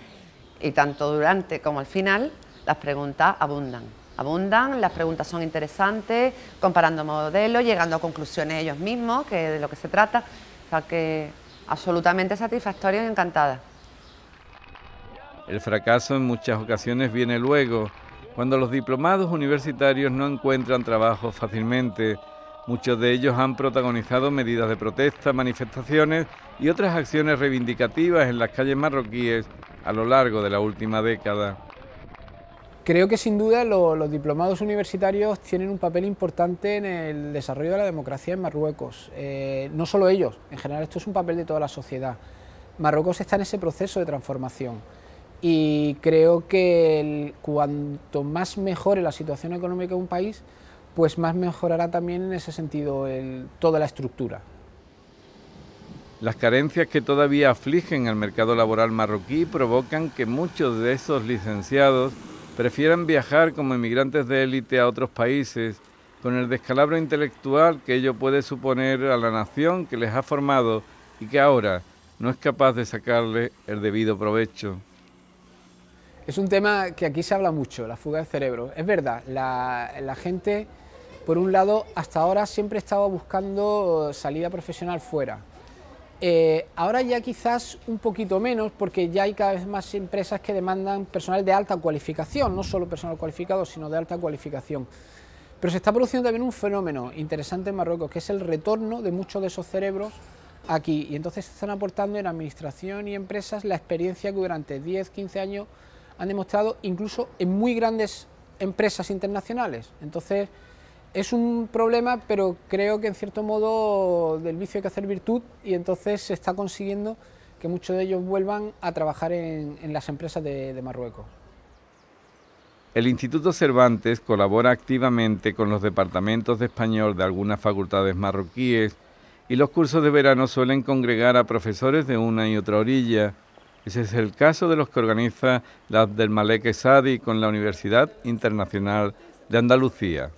Y tanto durante como al final las preguntas abundan, las preguntas son interesantes, comparando modelos, llegando a conclusiones ellos mismos, que de lo que se trata, o sea que absolutamente satisfactoria y encantada. El fracaso en muchas ocasiones viene luego, cuando los diplomados universitarios no encuentran trabajo fácilmente. Muchos de ellos han protagonizado medidas de protesta, manifestaciones y otras acciones reivindicativas en las calles marroquíes a lo largo de la última década. Creo que sin duda los diplomados universitarios tienen un papel importante en el desarrollo de la democracia en Marruecos. No solo ellos, en general esto es un papel de toda la sociedad. Marruecos está en ese proceso de transformación y creo que cuanto más mejore la situación económica de un país, pues más mejorará también en ese sentido toda la estructura. Las carencias que todavía afligen al mercado laboral marroquí provocan que muchos de esos licenciados prefieran viajar como inmigrantes de élite a otros países, con el descalabro intelectual que ello puede suponer a la nación que les ha formado y que ahora no es capaz de sacarle el debido provecho. Es un tema que aquí se habla mucho, la fuga de cerebro. Es verdad, la gente, por un lado, hasta ahora siempre estaba buscando salida profesional fuera. Ahora ya quizás un poquito menos, porque ya hay cada vez más empresas que demandan personal de alta cualificación, no solo personal cualificado, sino de alta cualificación. Pero se está produciendo también un fenómeno interesante en Marruecos, que es el retorno de muchos de esos cerebros aquí, y entonces se están aportando en administración y empresas la experiencia que durante 10, 15 años han demostrado, incluso en muy grandes empresas internacionales. Entonces, es un problema, pero creo que en cierto modo del vicio hay que hacer virtud y entonces se está consiguiendo que muchos de ellos vuelvan a trabajar en las empresas de Marruecos. El Instituto Cervantes colabora activamente con los departamentos de español de algunas facultades marroquíes y los cursos de verano suelen congregar a profesores de una y otra orilla. Ese es el caso de los que organiza la Abdelmalek Sadi con la Universidad Internacional de Andalucía.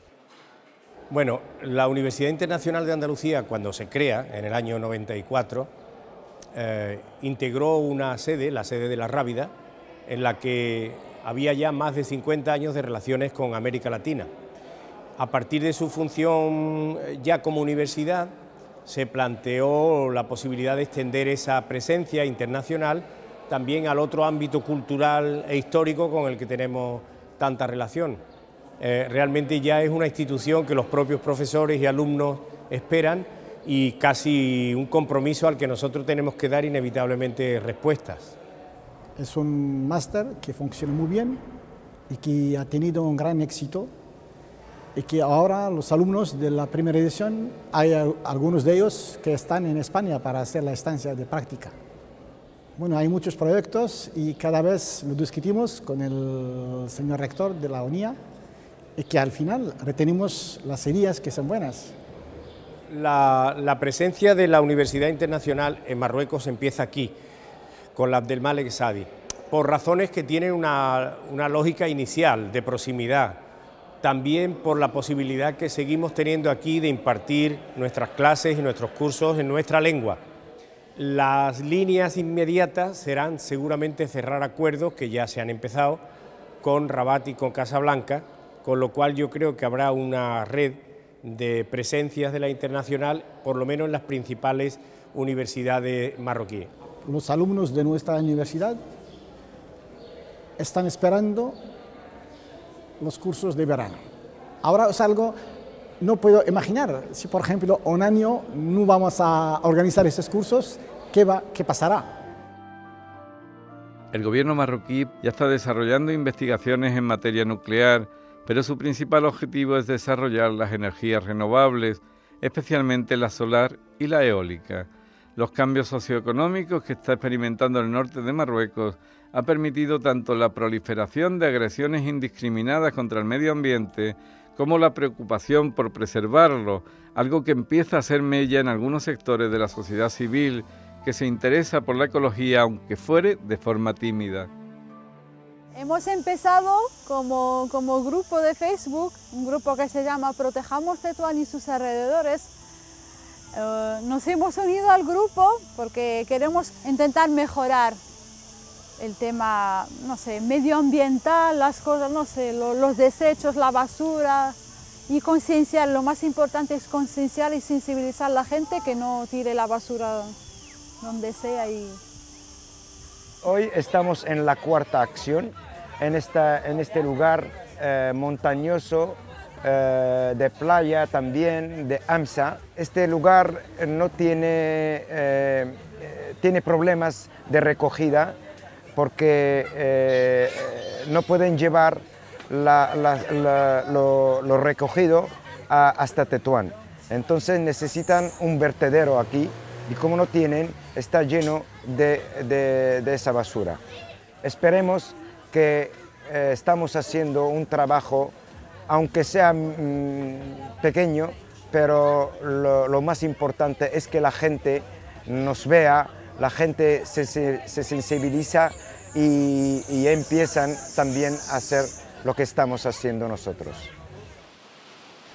Bueno, la Universidad Internacional de Andalucía, cuando se crea, en el año 94, integró una sede, la sede de La Rábida, en la que había ya más de 50 años de relaciones con América Latina. A partir de su función ya como universidad, se planteó la posibilidad de extender esa presencia internacional también al otro ámbito cultural e histórico con el que tenemos tanta relación. realmente ya es una institución que los propios profesores y alumnos esperan y casi un compromiso al que nosotros tenemos que dar inevitablemente respuestas. Es un máster que funciona muy bien y que ha tenido un gran éxito y que ahora los alumnos de la primera edición, hay algunos de ellos que están en España para hacer la estancia de práctica. Bueno, hay muchos proyectos y cada vez lo discutimos con el señor rector de la UNIA y que al final retenemos las ideas que son buenas. La presencia de la Universidad Internacional en Marruecos empieza aquí, con la Abdelmalek Sadi, por razones que tienen una lógica inicial de proximidad, también por la posibilidad que seguimos teniendo aquí de impartir nuestras clases y nuestros cursos en nuestra lengua. Las líneas inmediatas serán seguramente cerrar acuerdos que ya se han empezado con Rabat y con Casablanca, con lo cual yo creo que habrá una red de presencias de la internacional, por lo menos en las principales universidades marroquíes. Los alumnos de nuestra universidad están esperando los cursos de verano. Ahora es algo, no puedo imaginar, si por ejemplo un año no vamos a organizar esos cursos, ¿qué pasará? El gobierno marroquí ya está desarrollando investigaciones en materia nuclear, pero su principal objetivo es desarrollar las energías renovables, especialmente la solar y la eólica. Los cambios socioeconómicos que está experimentando el norte de Marruecos ha permitido tanto la proliferación de agresiones indiscriminadas contra el medio ambiente como la preocupación por preservarlo, algo que empieza a hacer mella en algunos sectores de la sociedad civil que se interesa por la ecología, aunque fuere de forma tímida. Hemos empezado como grupo de Facebook, un grupo que se llama Protejamos Tetuán y sus alrededores. Nos hemos unido al grupo porque queremos intentar mejorar el tema, no sé, medioambiental, las cosas, no sé, los desechos, la basura y concienciar. Lo más importante es concienciar y sensibilizar a la gente que no tire la basura donde sea. Hoy estamos en la cuarta acción, en este lugar montañoso, de playa también, de AMSA. Este lugar no tiene problemas de recogida porque no pueden llevar lo recogido hasta Tetuán. Entonces necesitan un vertedero aquí y como no tienen, está lleno de esa basura. Esperemos que estamos haciendo un trabajo, aunque sea pequeño, pero lo más importante es que la gente nos vea, la gente se sensibiliza y empiezan también a hacer lo que estamos haciendo nosotros.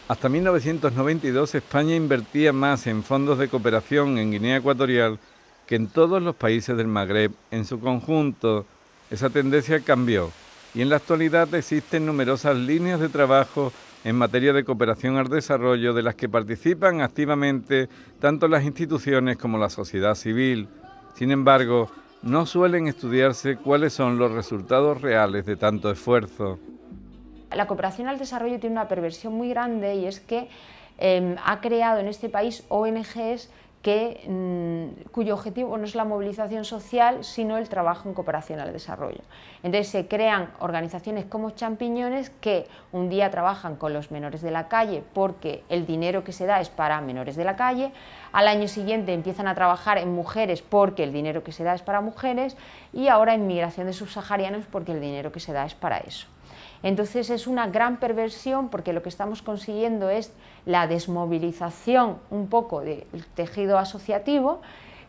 Hasta 1992 España invertía más en fondos de cooperación en Guinea Ecuatorial que en todos los países del Magreb en su conjunto. Esa tendencia cambió y en la actualidad existen numerosas líneas de trabajo en materia de cooperación al desarrollo de las que participan activamente tanto las instituciones como la sociedad civil. Sin embargo, no suelen estudiarse cuáles son los resultados reales de tanto esfuerzo. La cooperación al desarrollo tiene una perversión muy grande y es que ha creado en este país ONGs cuyo objetivo no es la movilización social, sino el trabajo en cooperación al desarrollo. Entonces se crean organizaciones como Champiñones que un día trabajan con los menores de la calle porque el dinero que se da es para menores de la calle, al año siguiente empiezan a trabajar en mujeres porque el dinero que se da es para mujeres y ahora en migración de subsaharianos porque el dinero que se da es para eso. Entonces es una gran perversión porque lo que estamos consiguiendo es la desmovilización un poco del tejido asociativo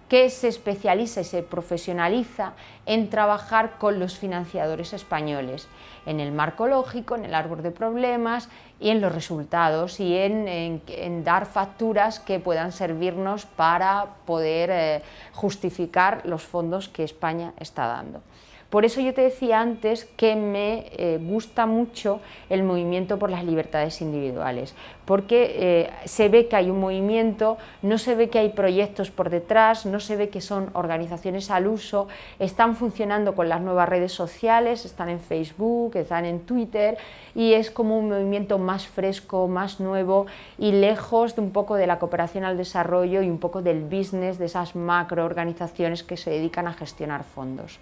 que se especializa y se profesionaliza en trabajar con los financiadores españoles, en el marco lógico, en el árbol de problemas y en los resultados y en dar facturas que puedan servirnos para poder justificar los fondos que España está dando. Por eso yo te decía antes que me gusta mucho el movimiento por las libertades individuales, porque se ve que hay un movimiento, no se ve que hay proyectos por detrás, no se ve que son organizaciones al uso, están funcionando con las nuevas redes sociales, están en Facebook, están en Twitter, y es como un movimiento más fresco, más nuevo y lejos de un poco de la cooperación al desarrollo y un poco del business de esas macroorganizaciones que se dedican a gestionar fondos.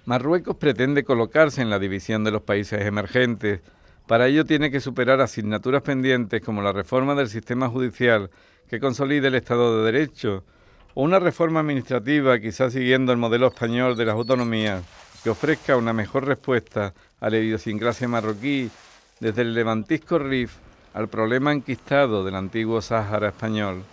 Marruecos pretende colocarse en la división de los países emergentes. Para ello tiene que superar asignaturas pendientes como la reforma del sistema judicial que consolide el Estado de Derecho o una reforma administrativa, quizás siguiendo el modelo español de las autonomías, que ofrezca una mejor respuesta a la idiosincrasia marroquí, desde el levantisco Rif al problema enquistado del antiguo Sáhara español.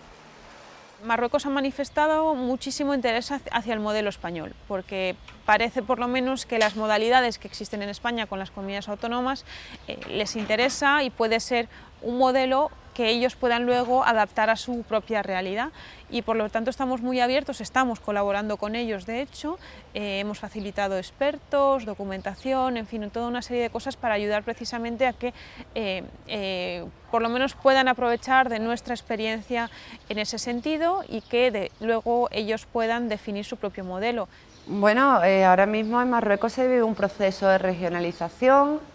Marruecos ha manifestado muchísimo interés hacia el modelo español, porque parece por lo menos que las modalidades que existen en España con las comunidades autónomas les interesa y puede ser un modelo que ellos puedan luego adaptar a su propia realidad, y por lo tanto estamos muy abiertos, estamos colaborando con ellos de hecho, hemos facilitado expertos, documentación, en fin, toda una serie de cosas para ayudar precisamente a que por lo menos puedan aprovechar de nuestra experiencia en ese sentido y que luego ellos puedan definir su propio modelo. Bueno, ahora mismo en Marruecos se vive un proceso de regionalización.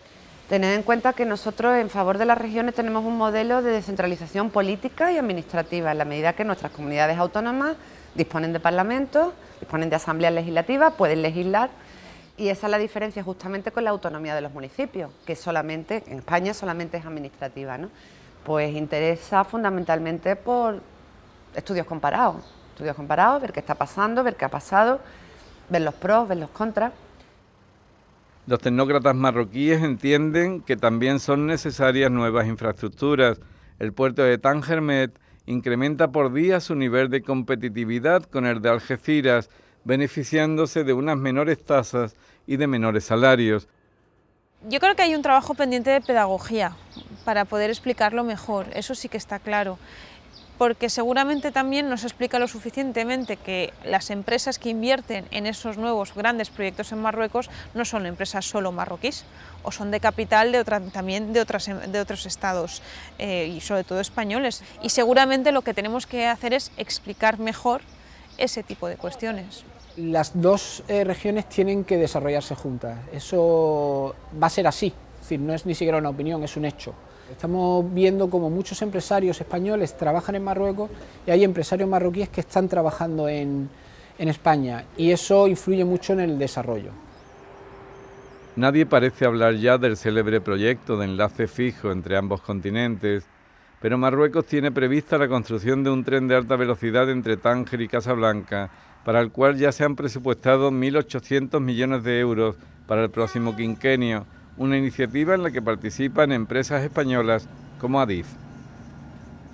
Tened en cuenta que nosotros en favor de las regiones tenemos un modelo de descentralización política y administrativa, en la medida que nuestras comunidades autónomas disponen de parlamentos, disponen de asambleas legislativas, pueden legislar, y esa es la diferencia justamente con la autonomía de los municipios, que solamente, en España solamente es administrativa, ¿no? Pues interesa fundamentalmente por estudios comparados, ver qué está pasando, ver qué ha pasado, ver los pros, ver los contras. Los tecnócratas marroquíes entienden que también son necesarias nuevas infraestructuras. El puerto de Tangermet incrementa por día su nivel de competitividad con el de Algeciras, beneficiándose de unas menores tasas y de menores salarios. Yo creo que hay un trabajo pendiente de pedagogía para poder explicarlo mejor, eso sí que está claro. Porque seguramente también no se explica lo suficientemente que las empresas que invierten en esos nuevos grandes proyectos en Marruecos no son empresas solo marroquíes, o son de capital también de otros estados y sobre todo españoles. Y seguramente lo que tenemos que hacer es explicar mejor ese tipo de cuestiones. Las dos regiones tienen que desarrollarse juntas, eso va a ser así, es decir, no es ni siquiera una opinión, es un hecho. Estamos viendo como muchos empresarios españoles trabajan en Marruecos y hay empresarios marroquíes que están trabajando en España, y eso influye mucho en el desarrollo. Nadie parece hablar ya del célebre proyecto de enlace fijo entre ambos continentes, pero Marruecos tiene prevista la construcción de un tren de alta velocidad entre Tánger y Casablanca, para el cual ya se han presupuestado 1.800 millones de euros para el próximo quinquenio, una iniciativa en la que participan empresas españolas como Adif.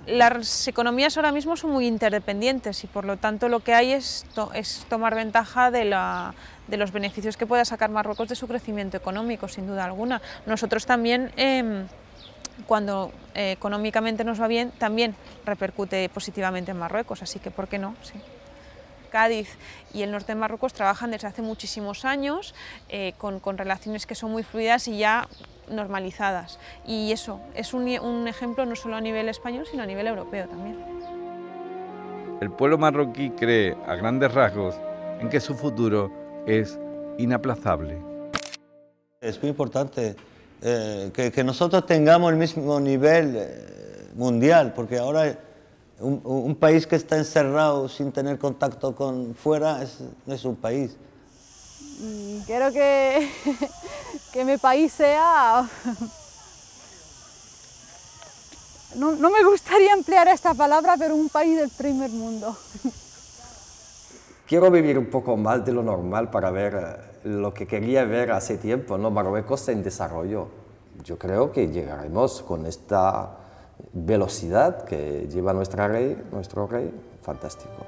Las economías ahora mismo son muy interdependientes y por lo tanto lo que hay es tomar ventaja de los beneficios que pueda sacar Marruecos de su crecimiento económico, sin duda alguna. Nosotros también, cuando económicamente nos va bien, también repercute positivamente en Marruecos, así que ¿por qué no? Sí. Cádiz y el norte de Marruecos trabajan desde hace muchísimos años con relaciones que son muy fluidas y ya normalizadas, y eso es un ejemplo no solo a nivel español sino a nivel europeo también. El pueblo marroquí cree a grandes rasgos en que su futuro es inaplazable. Es muy importante que nosotros tengamos el mismo nivel mundial, porque ahora un país que está encerrado sin tener contacto con fuera no es un país. Quiero que mi país sea... No me gustaría emplear esta palabra, pero un país del primer mundo. Quiero vivir un poco más de lo normal para ver lo que quería ver hace tiempo, ¿no? Marruecos en desarrollo. Yo creo que llegaremos con esta velocidad que lleva nuestro rey, fantástico.